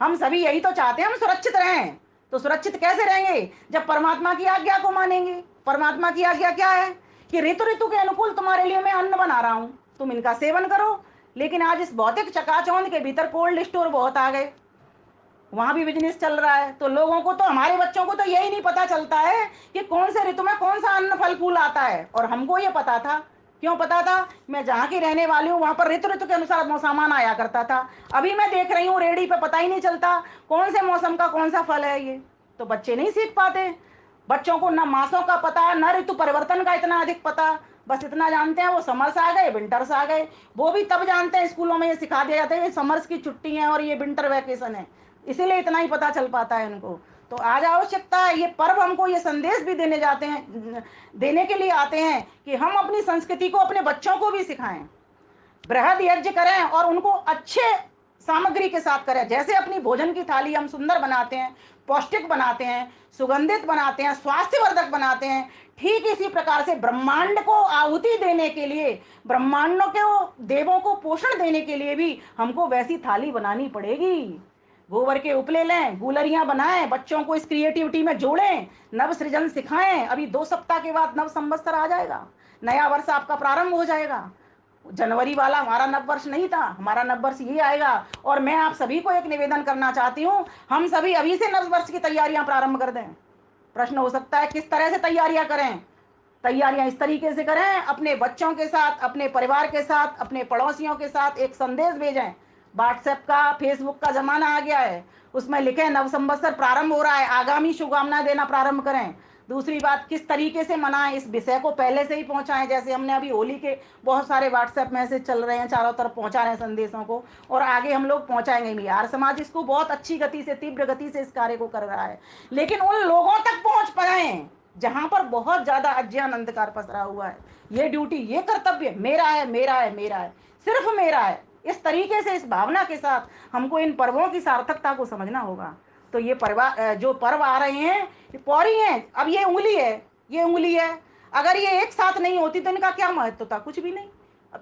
हम सभी यही तो चाहते हैं, हम सुरक्षित रहें। तो सुरक्षित कैसे रहेंगे? जब परमात्मा की आज्ञा को मानेंगे। परमात्मा की आज्ञा क्या है? कि ऋतु ऋतु के अनुकूल तुम्हारे लिए मैं अन्न बना रहा हूं, तुम इनका सेवन करो। लेकिन आज इस भौतिक चकाचौंध के भीतर कोल्ड स्टोर बहुत आ गए, वहां भी बिजनेस चल रहा है। तो लोगों को तो, हमारे बच्चों को तो यही नहीं पता चलता है कि कौन से ऋतु में कौन सा अन्न फल फूल आता है। और हमको ये पता था। क्यों पता था? मैं जहाँ की रहने वाली हूँ वहां पर ऋतु ऋतु के अनुसार सामान आया करता था। अभी मैं देख रही हूँ रेडी पे पता ही नहीं चलता कौन से मौसम का कौन सा फल है ये। तो बच्चे नहीं सीख पाते। बच्चों को न मासों का पता, न ऋतु परिवर्तन का इतना अधिक पता। बस इतना जानते हैं वो समर्स आ गए, विंटर्स आ गए। वो भी तब जानते हैं, स्कूलों में ये सिखा दिया जाता है ये समर्स की छुट्टी है और ये विंटर वैकेशन है, इसीलिए इतना ही पता चल पाता है उनको। तो आज आवश्यकता है, ये पर्व हमको ये संदेश भी देने जाते हैं, देने के लिए आते हैं कि हम अपनी संस्कृति को अपने बच्चों को भी सिखाएं, बृहद यज्ञ करें और उनको अच्छे सामग्री के साथ करें। जैसे अपनी भोजन की थाली हम सुंदर बनाते हैं, पौष्टिक बनाते हैं, सुगंधित बनाते हैं, स्वास्थ्यवर्धक बनाते हैं, ठीक इसी प्रकार से ब्रह्मांड को आहुति देने के लिए, ब्रह्मांडों के देवों को पोषण देने के लिए भी हमको वैसी थाली बनानी पड़ेगी। गोबर के उपले लें, गुलरियां बनाएं, बच्चों को इस क्रिएटिविटी में जोड़ें, नव सृजन सिखाएं। अभी 2 सप्ताह के बाद नव संवत्सर आ जाएगा, नया वर्ष आपका प्रारंभ हो जाएगा। जनवरी वाला हमारा नव वर्ष नहीं था, हमारा नव वर्ष ये आएगा। और मैं आप सभी को एक निवेदन करना चाहती हूँ, हम सभी अभी से नव वर्ष की तैयारियां प्रारंभ कर दें। प्रश्न हो सकता है किस तरह से तैयारियां करें? तैयारियां इस तरीके से करें, अपने बच्चों के साथ, अपने परिवार के साथ, अपने पड़ोसियों के साथ एक संदेश भेजें। व्हाट्सएप का, फेसबुक का जमाना आ गया है, उसमें लिखें नव संवत्सर प्रारंभ हो रहा है, आगामी शुभकामनाएं देना प्रारंभ करें। दूसरी बात, किस तरीके से मनाएं, इस विषय को पहले से ही पहुंचाएं। जैसे हमने अभी होली के बहुत सारे व्हाट्सएप मैसेज चल रहे हैं, चारों तरफ पहुंचा रहे हैं संदेशों को, और आगे हम लोग पहुंचाएंगे भी। यार समाज इसको बहुत अच्छी गति से, तीव्र गति से इस कार्य को कर रहा है, लेकिन उन लोगों तक पहुंच पाए जहां पर बहुत ज्यादा अज्ञान अंधकार पसरा हुआ है। ये ड्यूटी, ये कर्तव्य मेरा है, मेरा है, मेरा है, सिर्फ मेरा है। इस तरीके से, इस भावना के साथ हमको इन पर्वों की सार्थकता को समझना होगा। तो ये जो पर्व आ रहे हैं, ये पौरी हैं। अब ये उंगली है, ये उंगली है, अगर ये एक साथ नहीं होती तो इनका क्या महत्व था? कुछ भी नहीं।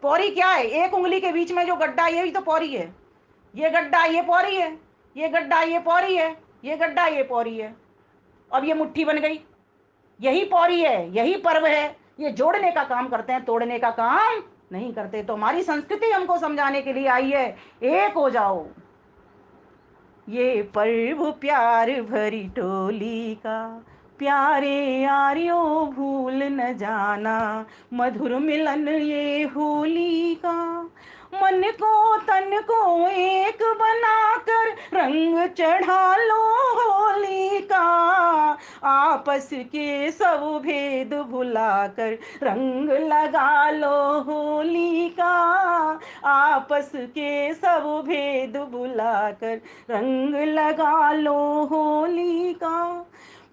पौरी क्या है? एक उंगली के बीच में जो गड्ढा, ये भी तो पौरी है। ये गड्ढा, ये पौरी है। ये गड्ढा ये पौरी है, ये गड्ढा ये पौरी है, अब ये मुट्ठी बन गई, यही पौरी है, यही पर्व है। ये जोड़ने का काम करते हैं, तोड़ने का काम नहीं करते। तो हमारी संस्कृति हमको समझाने के लिए आई है, एक हो जाओ। ये पर्व प्यार भरी टोली का, प्यारे यारियों भूल न जाना, मधुर मिलन ये होली का। मन को तन को एक बनाकर रंग चढ़ा लो होली का, आपस के सब भेद भुलाकर रंग लगा लो होली का, आपस के सब भेद भुलाकर रंग लगा लो होली का।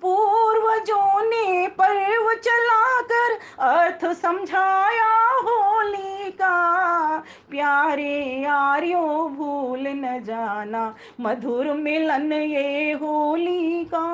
पूर्वजों ने पर्व चलाकर अर्थ समझाया होली का, प्यारे यारियों भूल न जाना, मधुर मिलन ये होली का।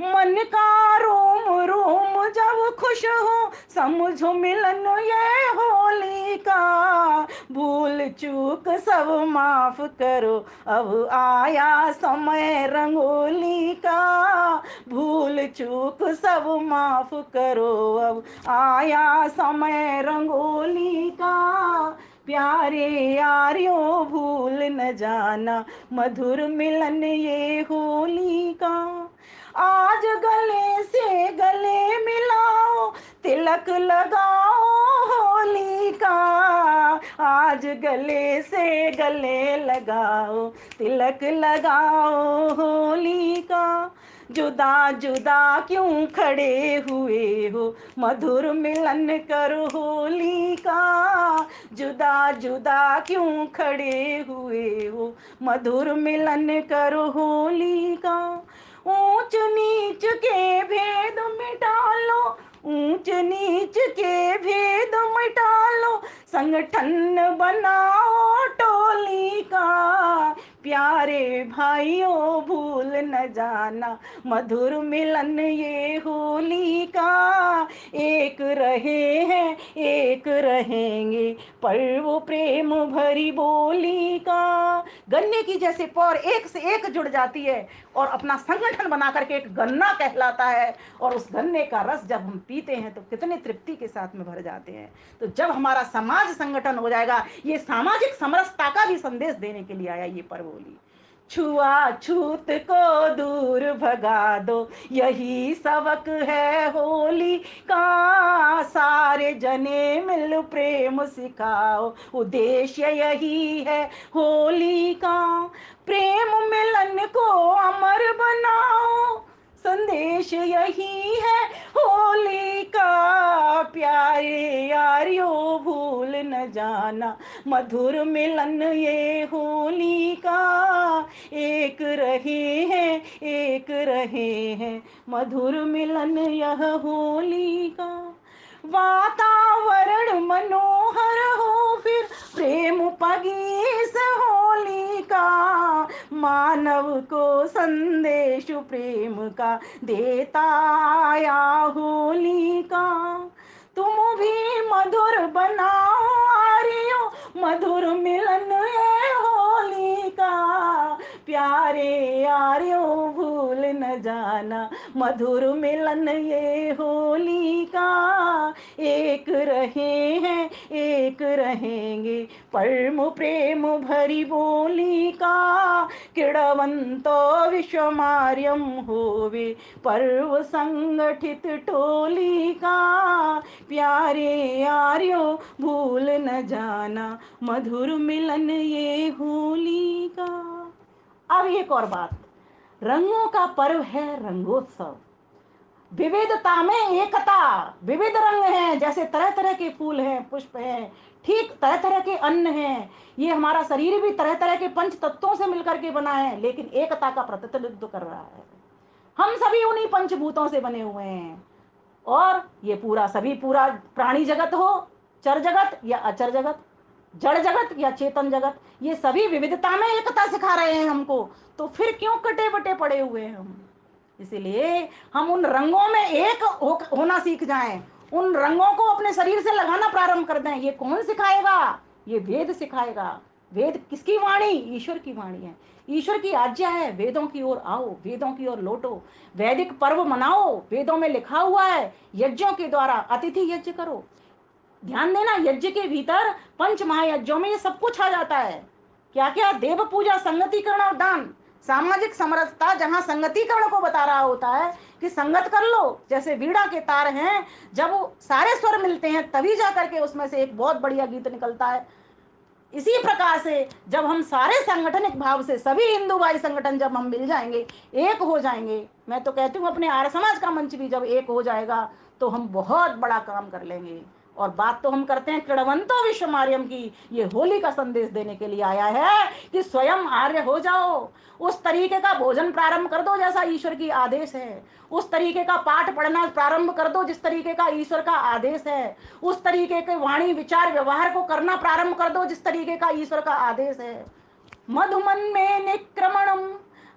मन का रोम रोम जब खुश हो, समझो मिलन ये होली का, भूल चूक सब माफ करो, अब आया समय रंगोली का, भूल चूक सब माफ करो, अब आया समय रंगोली का, प्यारे यारियों भूल न जाना, मधुर मिलन ये होली का। आज गले से गले मिलाओ, तिलक लगाओ होली का, आज गले से गले लगाओ, तिलक लगाओ होली का। जुदा जुदा क्यों खड़े हुए हो, मधुर मिलन कर होली का, जुदा जुदा क्यों खड़े हुए हो, मधुर मिलन कर होली का। ऊंच नीच के भेद मिटा लो, ऊंच नीच के भेद मिटा लो, संगठन बनाओ टोली का, प्यारे भाइयों भूल न जाना, मधुर मिलन ये होली का। एक रहे हैं एक रहेंगे, पर्व प्रेम भरी बोली का। गन्ने की जैसे पौर एक से एक जुड़ जाती है और अपना संगठन बना करके एक गन्ना कहलाता है, और उस गन्ने का रस जब हम पीते हैं तो कितने तृप्ति के साथ में भर जाते हैं। तो जब हमारा समाज संगठन हो जाएगा, ये सामाजिक समरसता का भी संदेश देने के लिए आया ये पर्व होली। छुआछूत को दूर भगा दो, यही सबक है होली का, सारे जने मिल प्रेम सिखाओ, उद्देश्य यही है होली का। प्रेम मिलन को अमर बनाओ, संदेश यही है होली का, प्यारे यारियों भूल न जाना, मधुर मिलन ये होली का। एक रहे हैं एक रहे हैं, मधुर मिलन यह होली का। वातावरण मनोहर हो फिर प्रेम पगीस होली का, मानव को संदेश प्रेम का देता आया होली का। तुम भी मधुर बनाओ आर्यो, मधुर मिलन ये होली का, प्यारे यारियों भूल न जाना, मधुर मिलन ये होली का। एक रहे हैं एक रहेंगे, परम प्रेम भरी बोली का, किड़वंतो विश्वमार्यम होवे, पर्व संगठित टोली का, प्यारे यारियों भूल न जाना, मधुर मिलन ये होली का। अब एक और बात, रंगों का पर्व है रंगोत्सव, विविधता में एकता। विविध रंग हैं, जैसे तरह तरह के फूल हैं, पुष्प हैं, ठीक तरह तरह के अन्न हैं। ये हमारा शरीर भी तरह तरह के पंच तत्वों से मिलकर के बना है, लेकिन एकता का प्रतिनिधित्व कर रहा है। हम सभी उन्हीं पंचभूतों से बने हुए हैं, और ये पूरा सभी पूरा प्राणी जगत हो, चर जगत या अचर जगत, जड़ जगत या चेतन जगत, ये सभी विविधता में एकता सिखा रहे हैं हमको। तो फिर क्यों कटे बटे पड़े हुए हैं हम? इसलिए हम उन रंगों में एक होना सीख जाएं, उन रंगों को अपने शरीर से लगाना प्रारंभ कर दें। ये कौन सिखाएगा? ये वेद सिखाएगा। वेद किसकी वाणी? ईश्वर की वाणी है। ईश्वर की आज्ञा है, वेदों की ओर आओ, वेदों की ओर लौटो, वैदिक पर्व मनाओ। वेदों में लिखा हुआ है यज्ञों के द्वारा अतिथि यज्ञ करो। ध्यान देना, यज्ञ के भीतर पंच महायज्ञों में ये सब कुछ आ जाता है। क्या क्या? देव पूजा, संगतिकरण और दान, सामाजिक समरसता, जहां संगतिकरण को बता रहा होता है कि संगत कर लो। जैसे वीणा के तार हैं, जब वो सारे स्वर मिलते हैं तभी जा करके उसमें से एक बहुत बढ़िया गीत निकलता है। इसी प्रकार से जब हम सारे संगठनिक भाव से सभी हिंदू भाई संगठन जब हम मिल जाएंगे, एक हो जाएंगे, मैं तो कहती हूँ अपने आर्य समाज का मंच भी जब एक हो जाएगा तो हम बहुत बड़ा काम कर लेंगे। और बात तो हम करते हैं कृणवंतो विश्व मार्यम की। ये होली का संदेश देने के लिए आया है कि स्वयं आर्य हो जाओ, उस तरीके का भोजन प्रारंभ कर दो जैसा ईश्वर की आदेश है, उस तरीके का पाठ पढ़ना प्रारंभ कर दो जिस तरीके का ईश्वर का आदेश है, उस तरीके के वाणी विचार व्यवहार को करना प्रारंभ कर दो जिस तरीके का ईश्वर का आदेश है। मधुमन में निक्रमणम,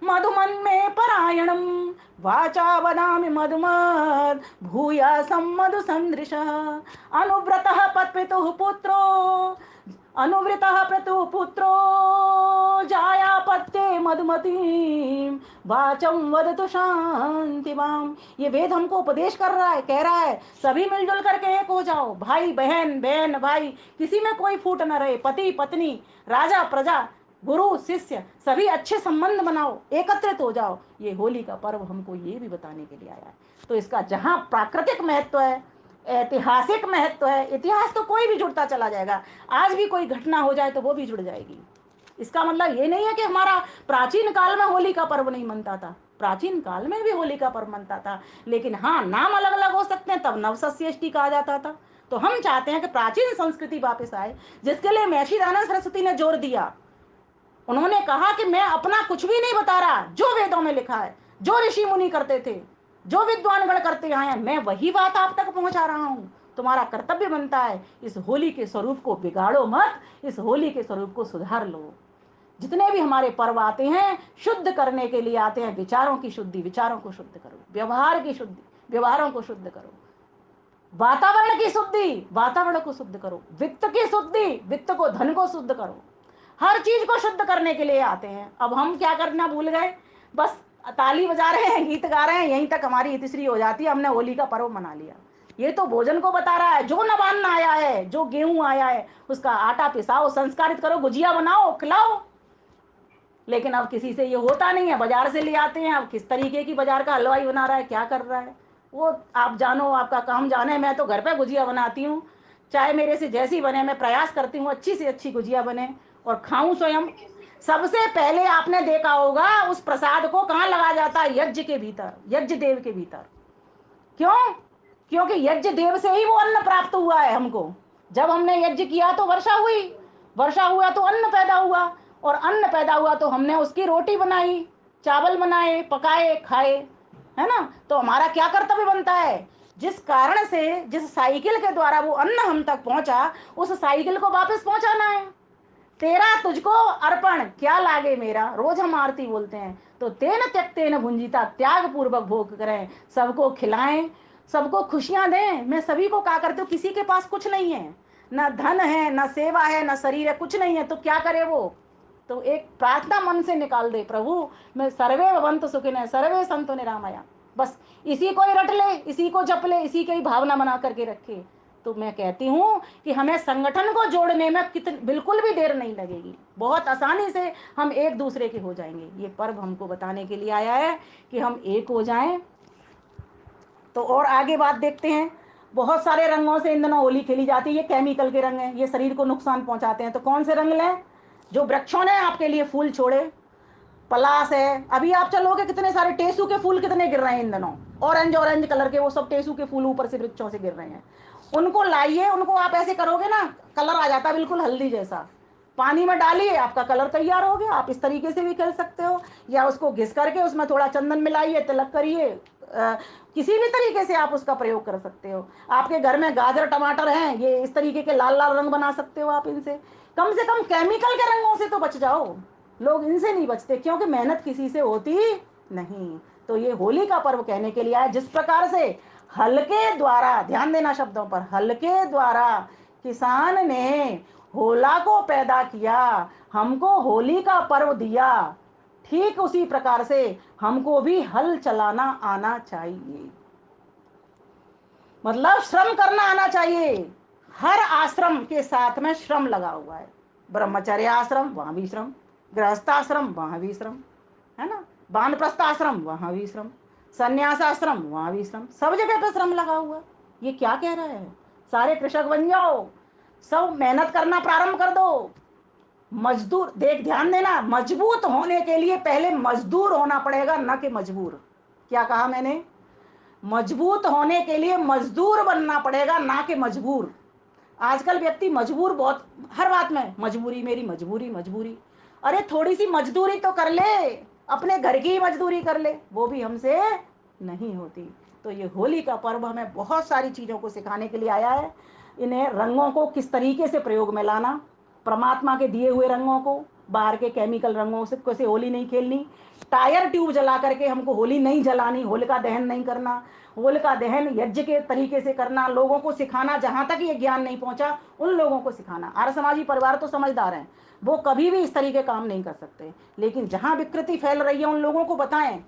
मधुमन में परायणम, वाचा वदामि मधुमद भूयासम मधु संदृशः। अनुव्रतः पत्पितुः पुत्रो, अनुवृतः पितुः पुत्रो, जायापत्ये मधुमती, वाचम वदतु शांतिमाम। ये वेद हमको उपदेश कर रहा है, कह रहा है सभी मिलजुल करके एक हो जाओ, भाई बहन, बहन भाई, किसी में कोई फूट न रहे, पति पत्नी, राजा प्रजा, गुरु शिष्य, सभी अच्छे संबंध बनाओ, एकत्रित हो जाओ। ये होली का पर्व हमको ये भी बताने के लिए आया है। तो इसका जहां प्राकृतिक महत्व है, ऐतिहासिक महत्व है, इतिहास तो कोई भी जुड़ता चला जाएगा। आज भी कोई घटना हो जाए तो वो भी जुड़ जाएगी। इसका मतलब ये नहीं है कि हमारा प्राचीन काल में होली का पर्व नहीं मनता था, प्राचीन काल में भी होली का पर्व मनता था, लेकिन हाँ नाम अलग अलग हो सकते हैं। तब नवसस्येष्टि कहा जाता था। तो हम चाहते हैं कि प्राचीन संस्कृति वापस आए, जिसके लिए महर्षि दयानंद सरस्वती ने जोर दिया। उन्होंने कहा कि मैं अपना कुछ भी नहीं बता रहा, जो वेदों में लिखा है, जो ऋषि मुनि करते थे, जो विद्वान गण करते आए हैं, मैं वही बात आप तक पहुंचा रहा हूं। तुम्हारा कर्तव्य बनता है इस होली के स्वरूप को बिगाड़ो मत, इस होली के स्वरूप को सुधार लो। जितने भी हमारे पर्व आते हैं शुद्ध करने के लिए आते हैं। विचारों की शुद्धि, विचारों को शुद्ध करो, व्यवहार की शुद्धि, व्यवहारों को शुद्ध करो, वातावरण की शुद्धि, वातावरण को शुद्ध करो, वित्त की शुद्धि, वित्त को, धन को शुद्ध करो। हर चीज को शुद्ध करने के लिए आते हैं। अब हम क्या करना भूल गए, बस ताली बजा रहे हैं, गीत गा रहे हैं, यहीं तक हमारी इतिश्री हो जाती है, हमने होली का पर्व मना लिया। ये तो भोजन को बता रहा है, जो नवान्न आया है, जो गेहूं आया है, उसका आटा पिसाओ, संस्कारित करो, गुजिया बनाओ, खिलाओ। लेकिन अब किसी से ये होता नहीं है, बाजार से ले आते हैं। अब किस तरीके की बाजार का हलवाई बना रहा है, क्या कर रहा है, वो आप जानो, आपका काम जाने। मैं तो घर पे गुजिया बनाती हूँ, चाहे मेरे से जैसी बने, मैं प्रयास करती हूँ अच्छी से अच्छी गुजिया बने और खाऊं स्वयं। सबसे पहले आपने देखा होगा उस प्रसाद को कहाँ लगा जाता है? यज्ञ के भीतर, यज्ञ देव के भीतर। क्यों? क्योंकि यज्ञ देव से ही वो अन्न प्राप्त हुआ है हमको। जब हमने यज्ञ किया तो वर्षा हुई, वर्षा हुआ तो अन्न पैदा हुआ, और अन्न पैदा हुआ तो हमने उसकी रोटी बनाई, चावल बनाए, पकाए, खाए, है ना? तो हमारा क्या कर्तव्य बनता है? जिस कारण से, जिस साइकिल के द्वारा वो अन्न हम तक पहुंचा, उस साइकिल को वापस पहुंचाना है। तेरा तुझको अर्पण, क्या लागे मेरा, रोज हम आरती बोलते हैं। तो तेन त्यक्तेन भुंजिता, त्याग पूर्वक भोग करें, सबको खिलाएं, सबको खुशियां दें। मैं सभी को कहा करती हूँ, किसी के पास कुछ नहीं है, ना धन है, ना सेवा है, ना शरीर है, कुछ नहीं है, तो क्या करे वो? तो एक प्रार्थना मन से निकाल दे, प्रभु मैं सर्वे भवन्तु सुखिनः सर्वे सन्तु निरामया। बस इसी को ही रट ले, इसी को जप ले, इसी की भावना बना करके रखे। तो मैं कहती हूँ कि हमें संगठन को जोड़ने में बिल्कुल भी देर नहीं लगेगी, बहुत आसानी से हम एक दूसरे के हो जाएंगे। ये पर्व हमको बताने के लिए आया है कि हम एक हो जाएं। तो और आगे बात देखते हैं। बहुत सारे रंगों से इन दिनों होली खेली जाती है। ये केमिकल के रंग हैं, ये शरीर को नुकसान पहुंचाते हैं। तो कौन से रंग लें? जो वृक्षों ने आपके लिए फूल छोड़े, पलास है, अभी आप चलोगे कितने सारे टेसू के फूल कितने गिर रहे हैं इन दिनों, ऑरेंज ऑरेंज कलर के, वो सब टेसू के फूल ऊपर से वृक्षों से गिर रहे हैं। उनको लाइए, उनको आप ऐसे करोगे ना, कलर आ जाता है बिल्कुल हल्दी जैसा। पानी में डालिए, आपका कलर तैयार हो गया। आप इस तरीके से भी कर सकते हो, या उसको घिस करके उसमें थोड़ा चंदन मिलाइए, तिलक करिए, किसी भी तरीके से आप उसका प्रयोग कर सकते हो। आपके घर में गाजर टमाटर हैं, ये इस तरीके के लाल लाल रंग बना सकते हो आप इनसे। कम से कम केमिकल के रंगों से तो बच जाओ। लोग इनसे नहीं बचते क्योंकि मेहनत किसी से होती नहीं। तो ये होली का पर्व कहने के लिए आया, जिस प्रकार से हल के द्वारा, ध्यान देना शब्दों पर, हल के द्वारा किसान ने होला को पैदा किया, हमको होली का पर्व दिया, ठीक उसी प्रकार से हमको भी हल चलाना आना चाहिए। मतलब श्रम करना आना चाहिए। हर आश्रम के साथ में श्रम लगा हुआ है। ब्रह्मचर्य आश्रम वहां भी श्रम, गृहस्थाश्रम वहां भी श्रम, है ना, वानप्रस्थ आश्रम वहां भी श्रम, संन्यास आश्रम वहां भी श्रम, सब जगह पे श्रम लगा हुआ है। ये क्या कह रहा है? सारे कृषक बन जाओ, सब मेहनत करना प्रारंभ कर दो। मजदूर, देख ध्यान देना, मजबूत होने के लिए पहले मजदूर होना पड़ेगा, न कि मजबूर। क्या कहा मैंने? मजबूत होने के लिए मजदूर बनना पड़ेगा, ना कि मजबूर। आजकल व्यक्ति मजबूर बहुत, हर बात में मजबूरी, मेरी मजबूरी, मजबूरी। अरे थोड़ी सी मजदूरी तो कर ले, अपने घर की ही मजदूरी कर ले, वो भी हमसे नहीं होती। तो ये होली का पर्व हमें बहुत सारी चीज़ों को सिखाने के लिए आया है। इन्हें रंगों को किस तरीके से प्रयोग में लाना, परमात्मा के दिए हुए रंगों को, बाहर के केमिकल रंगों से कैसे होली नहीं खेलनी, टायर ट्यूब जला करके हमको होली नहीं जलानी, होलिका दहन नहीं करना, होलिका दहन यज्ञ के तरीके से करना, लोगों को सिखाना, जहां तक ये ज्ञान नहीं पहुंचा उन लोगों को सिखाना। आर्य समाजी परिवार तो समझदार हैं, वो कभी भी इस तरीके काम नहीं कर सकते, लेकिन जहां विकृति फैल रही है उन लोगों को बताएं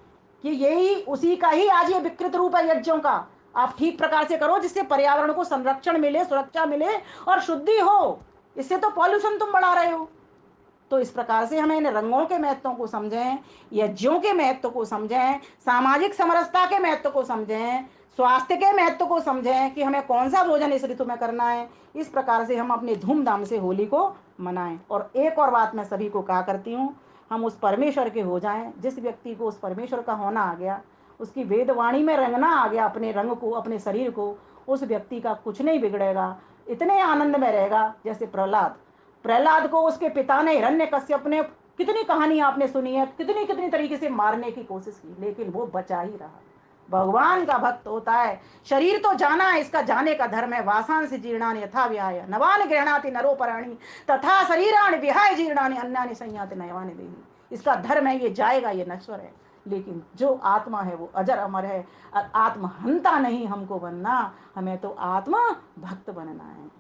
कि यही उसी का ही आज ये विकृत रूप है यज्ञों का। आप ठीक प्रकार से करो जिससे पर्यावरण को संरक्षण मिले, सुरक्षा मिले और शुद्धि हो। इससे तो पॉल्यूशन तुम बढ़ा रहे हो। तो इस प्रकार से हमें इन रंगों के महत्व को समझें, यज्ञों के महत्व को समझें, सामाजिक समरसता के महत्व को समझें, स्वास्थ्य के महत्व को समझें कि हमें कौन सा भोजन इस ऋतु में करना है। इस प्रकार से हम अपने धूमधाम से होली को मनाएं। और एक और बात मैं सभी को कहा करती हूँ, हम उस परमेश्वर के हो जाएं। जिस व्यक्ति को उस परमेश्वर का होना आ गया, उसकी वेदवाणी में रंगना आ गया अपने रंग को, अपने शरीर को, उस व्यक्ति का कुछ नहीं बिगड़ेगा, इतने आनंद में रहेगा। जैसे प्रहलाद, प्रहलाद को उसके पिता ने, हिरण्यकश्यप ने, कितनी कहानी आपने सुनी है, कितनी कितनी तरीके से मारने की कोशिश की, लेकिन वो बचा ही रहा। भगवान का भक्त होता है। शरीर तो जाना है, इसका जाने का धर्म है। वासांसि जीर्णानि यथा विहाय नवानि गृह्णाति नरोपराणि तथा शरीराणि विहाय जीर्णानि अन्यानि संयाति नयवानि देहि। इसका धर्म है, ये जाएगा, ये नश्वर है, लेकिन जो आत्मा है वो अजर अमर है। आत्महंता नहीं हमको बनना, हमें तो आत्मा भक्त बनना है।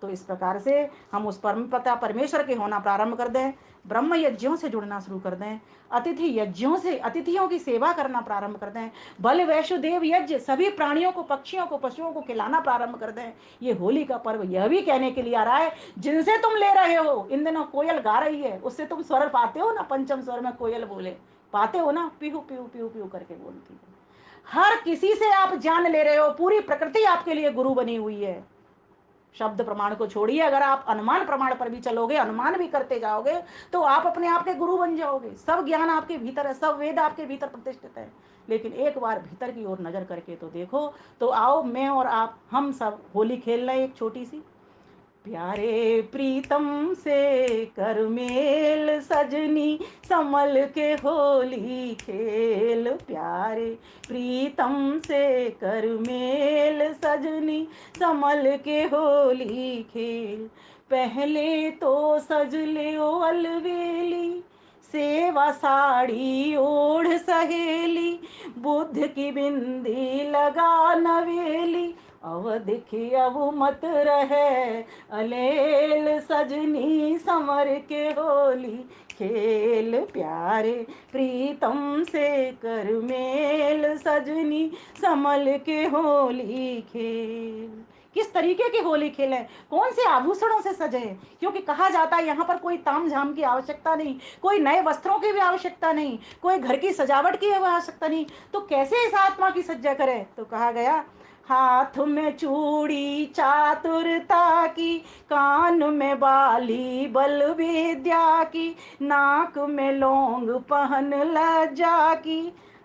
तो इस प्रकार से हम उस परम पिता परमेश्वर के होना प्रारंभ कर दें, ब्रह्म यज्ञों से जुड़ना शुरू कर दें, अतिथि यज्ञों से अतिथियों की सेवा करना प्रारंभ कर दें, बल वैष्णुदेव यज्ञ सभी प्राणियों को, पक्षियों को, पशुओं को खिलाना प्रारंभ कर दें। ये होली का पर्व यह भी कहने के लिए आ रहा है, जिनसे तुम ले रहे हो, इन दिनों कोयल गा रही है, उससे तुम स्वर पाते हो ना, पंचम स्वर में कोयल बोले, पाते हो ना, पीहू पीहू पीहू पीहू करके बोलती है। हर किसी से आप जान ले रहे हो, पूरी प्रकृति आपके लिए गुरु बनी हुई है। शब्द प्रमाण को छोड़िए, अगर आप अनुमान प्रमाण पर भी चलोगे, अनुमान भी करते जाओगे, तो आप अपने आप के गुरु बन जाओगे। सब ज्ञान आपके भीतर है, सब वेद आपके भीतर प्रतिष्ठित है। लेकिन एक बार भीतर की ओर नजर करके तो देखो। तो आओ, मैं और आप, हम सब होली खेल रहे हैं एक छोटी सी। प्यारे प्रीतम से कर मेल सजनी, संभल के होली खेल। प्यारे प्रीतम से कर मेल सजनी, संभल के होली खेल। पहले तो सज ले ओ अलवेली, सेवा साड़ी ओढ़ सहेली, बुद्ध की बिंदी लगा नवेली, अब दिखी अब मत रहे अलेल सजनी, समर के होली खेल। प्यारे प्रीतम से कर मेल सजनी, संभल के होली खेल। किस तरीके की होली खेलें, कौन से आभूषणों से सजे, क्योंकि कहा जाता है यहाँ पर कोई ताम झाम की आवश्यकता नहीं, कोई नए वस्त्रों की भी आवश्यकता नहीं, कोई घर की सजावट की आवश्यकता नहीं। तो कैसे इस आत्मा की सज्जा करें? तो कहा गया, हाथ में चूड़ी चातुरता की, कान में बाली बल विद्या की, नाक में लौंग पहन लज्जा की,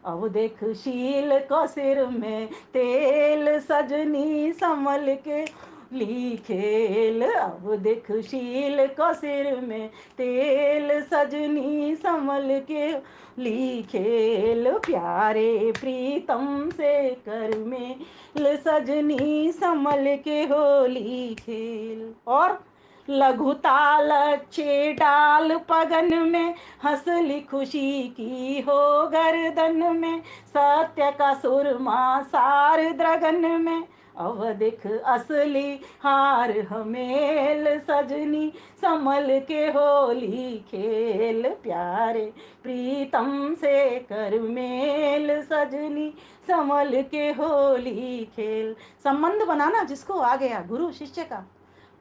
अब देख शील को सिर में तेल सजनी, संभल के ली खेल। अब देख शील को सिर में तेल सजनी, संभल के ली खेल। प्यारे प्रीतम से कर मेल सजनी, संभल के होली खेल। और लघु ताल अच्छे डाल पगन में, हंसली खुशी की हो गर्दन में, सत्य का सुरमा सार द्रगन में, अब देख असली हार हमेल सजनी, संभल के होली खेल प्यारे प्रीतम से कर मेल सजनी, संभल के होली खेल। संबंध बनाना जिसको आ गया, गुरु शिष्य का,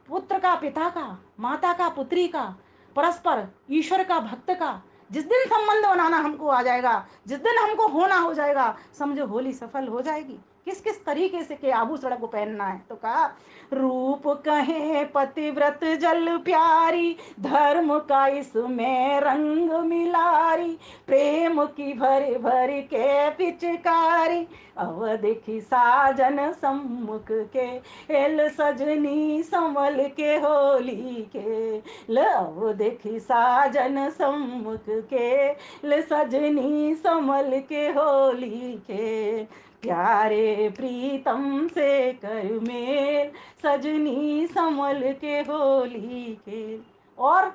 पुत्र का पिता का, माता का पुत्री का, परस्पर ईश्वर का भक्त का, जिस दिन संबंध बनाना हमको आ जाएगा, जिस दिन हमको होना हो जाएगा, समझो होली सफल हो जाएगी। किस किस तरीके से के आभूषण को पहनना है, तो कहा रूप कहे पतिव्रत जल प्यारी, धर्म का इसमें रंग मिलारी, प्रेम की भर भर के पिचकारी, अब देखी साजन सम्मुख के एल सजनी, संभल के होली के लो देखी साजन सम्मुख के ल सजनी, संभल के होली के प्यारे प्रीतम से कर मेल सजनी, संभल के होली के। और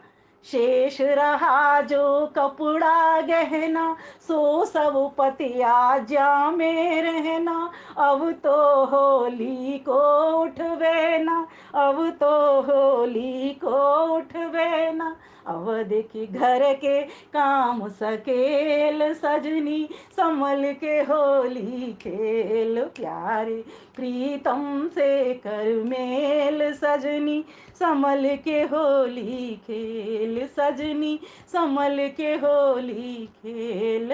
शेष रहा जो कपड़ा गहना, सो सब पतिया जा में रहना, अब तो होली को उठवे ना, अब तो होली को उठवे ना, अब देखी घर के काम सकेल सजनी, संभल के होली खेल प्यारे प्रीतम से कर मेल सजनी, संभल के होली खेल सजनी, संभल के होली खेल।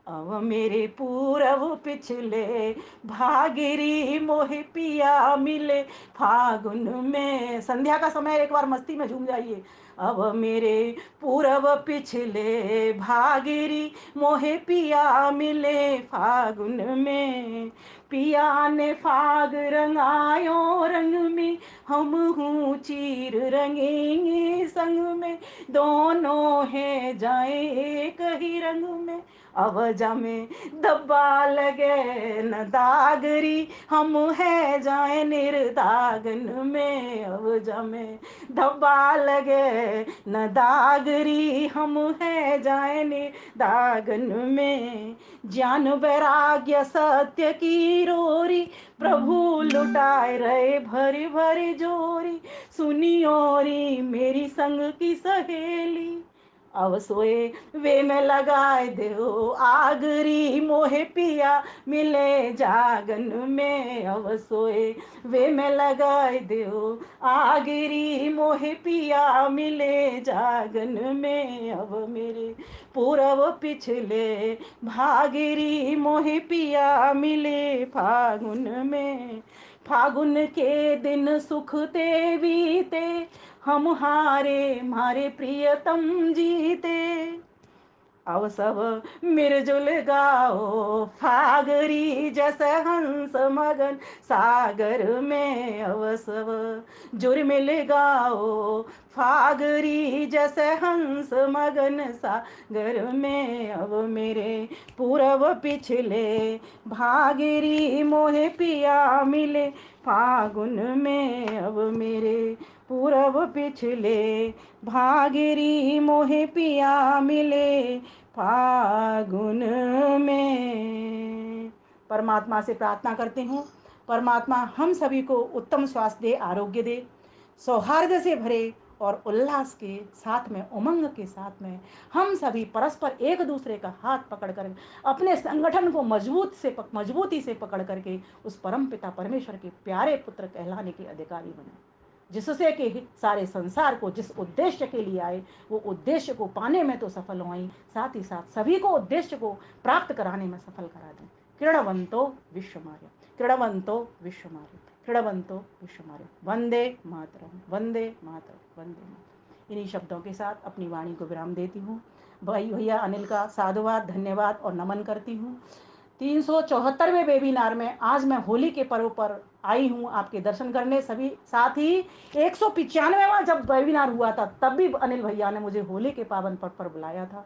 अब मेरे पूरब पिछले भागिरी मोहि पिया मिले फागुन में। संध्या का समय एक बार मस्ती में झूम जाइए। अब मेरे पूरब पिछले भागिरी मोहे पिया मिले फागुन में, पिया ने फाग रंगायो रंग में, हम हूँ चीर रंगेंगे संग में, दोनों हैं जाए एक ही रंग में, अब जमे दब्बा लगे न दागरी, हम है जाए निर्दागन में, अब जमे धब्बा लगे न दागरी, हम है जाए निर्दागन में, ज्ञान वैराग्य सत्य की रोरी, प्रभु लुटाए रहे भरी भरी जोरी, सुनियोरी मेरी संग की सहेली, अब सोए वे में लगाए दो आगरी, मोहे पिया मिले जागन में, अब सोए वे में लगाए दो आगरी, मोहे पिया मिले जागन में, अब मेरे पूरब पिछले भागिरी मोहे पिया मिले फागुन में, फागुन के दिन सुख ते बीते, हम हारे मारे प्रियतम जीते, अब सब मिलजुल गाओ फागरी, जैसे हंस मगन सागर में, अब सब जुर्मिल गाओ फागरी, जैसे हंस मगन सागर में, अब मेरे पूरब पिछले भागिरी मोहे पिया मिले फागुन में, अब मेरे पूरब पिछले भागिरी मोहे पिया मिले फागुन में। परमात्मा से प्रार्थना करते हैं, परमात्मा हम सभी को उत्तम स्वास्थ्य दे, आरोग्य दे, सौहार्द से भरे और उल्लास के साथ में, उमंग के साथ में हम सभी परस्पर एक दूसरे का हाथ पकड़ कर अपने संगठन को मजबूती से पकड़ करके उस परम पिता परमेश्वर के प्यारे पुत्र कहलाने के अधिकारी बने, जिससे कि सारे संसार को जिस उद्देश्य के लिए आए वो उद्देश्य को पाने में तो सफल हों, साथ ही साथ सभी को उद्देश्य को प्राप्त कराने में सफल करा दें। क्रीडवंतो विश्वमार्य, क्रीडवंतो विश्वमार्य, क्रीडवंतो विश्वमार्य। वंदे मातरम, वंदे मातरम, वंदे मातरम। इन्हीं शब्दों के साथ अपनी वाणी को विराम देती हूँ। भाई भैया अनिल का साधुवाद, धन्यवाद और नमन करती हूँ। 374वें वेबिनार में आज मैं होली के पर्व पर आई हूँ आपके दर्शन करने। सभी साथ ही 195वां जब वेबिनार हुआ था तब भी अनिल भैया ने मुझे होली के पावन पर्व पर बुलाया था।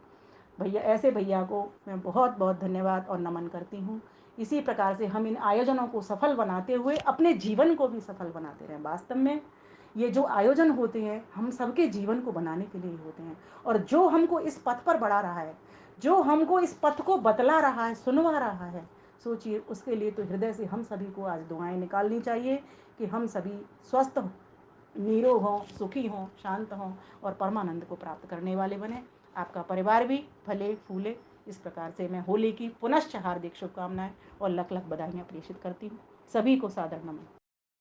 भैया, ऐसे भैया को मैं बहुत बहुत धन्यवाद और नमन करती हूँ। इसी प्रकार से हम इन आयोजनों को सफल बनाते हुए अपने जीवन को भी सफल बनाते रहें। वास्तव में ये जो आयोजन होते हैं हम सबके जीवन को बनाने के लिए होते हैं, और जो हमको इस पथ पर बढ़ा रहा है, जो हमको इस पथ को बतला रहा है, सुनवा रहा है, सोचिए, उसके लिए तो हृदय से हम सभी को आज दुआएं निकालनी चाहिए कि हम सभी स्वस्थ हों, निरोग हों, सुखी हों, शांत हों और परमानंद को प्राप्त करने वाले बने। आपका परिवार भी फले फूले। इस प्रकार से मैं होली की पुनश्च हार्दिक शुभकामनाएं और लख लख बधाइयाँ प्रेषित करती हूँ। सभी को सादर नमन।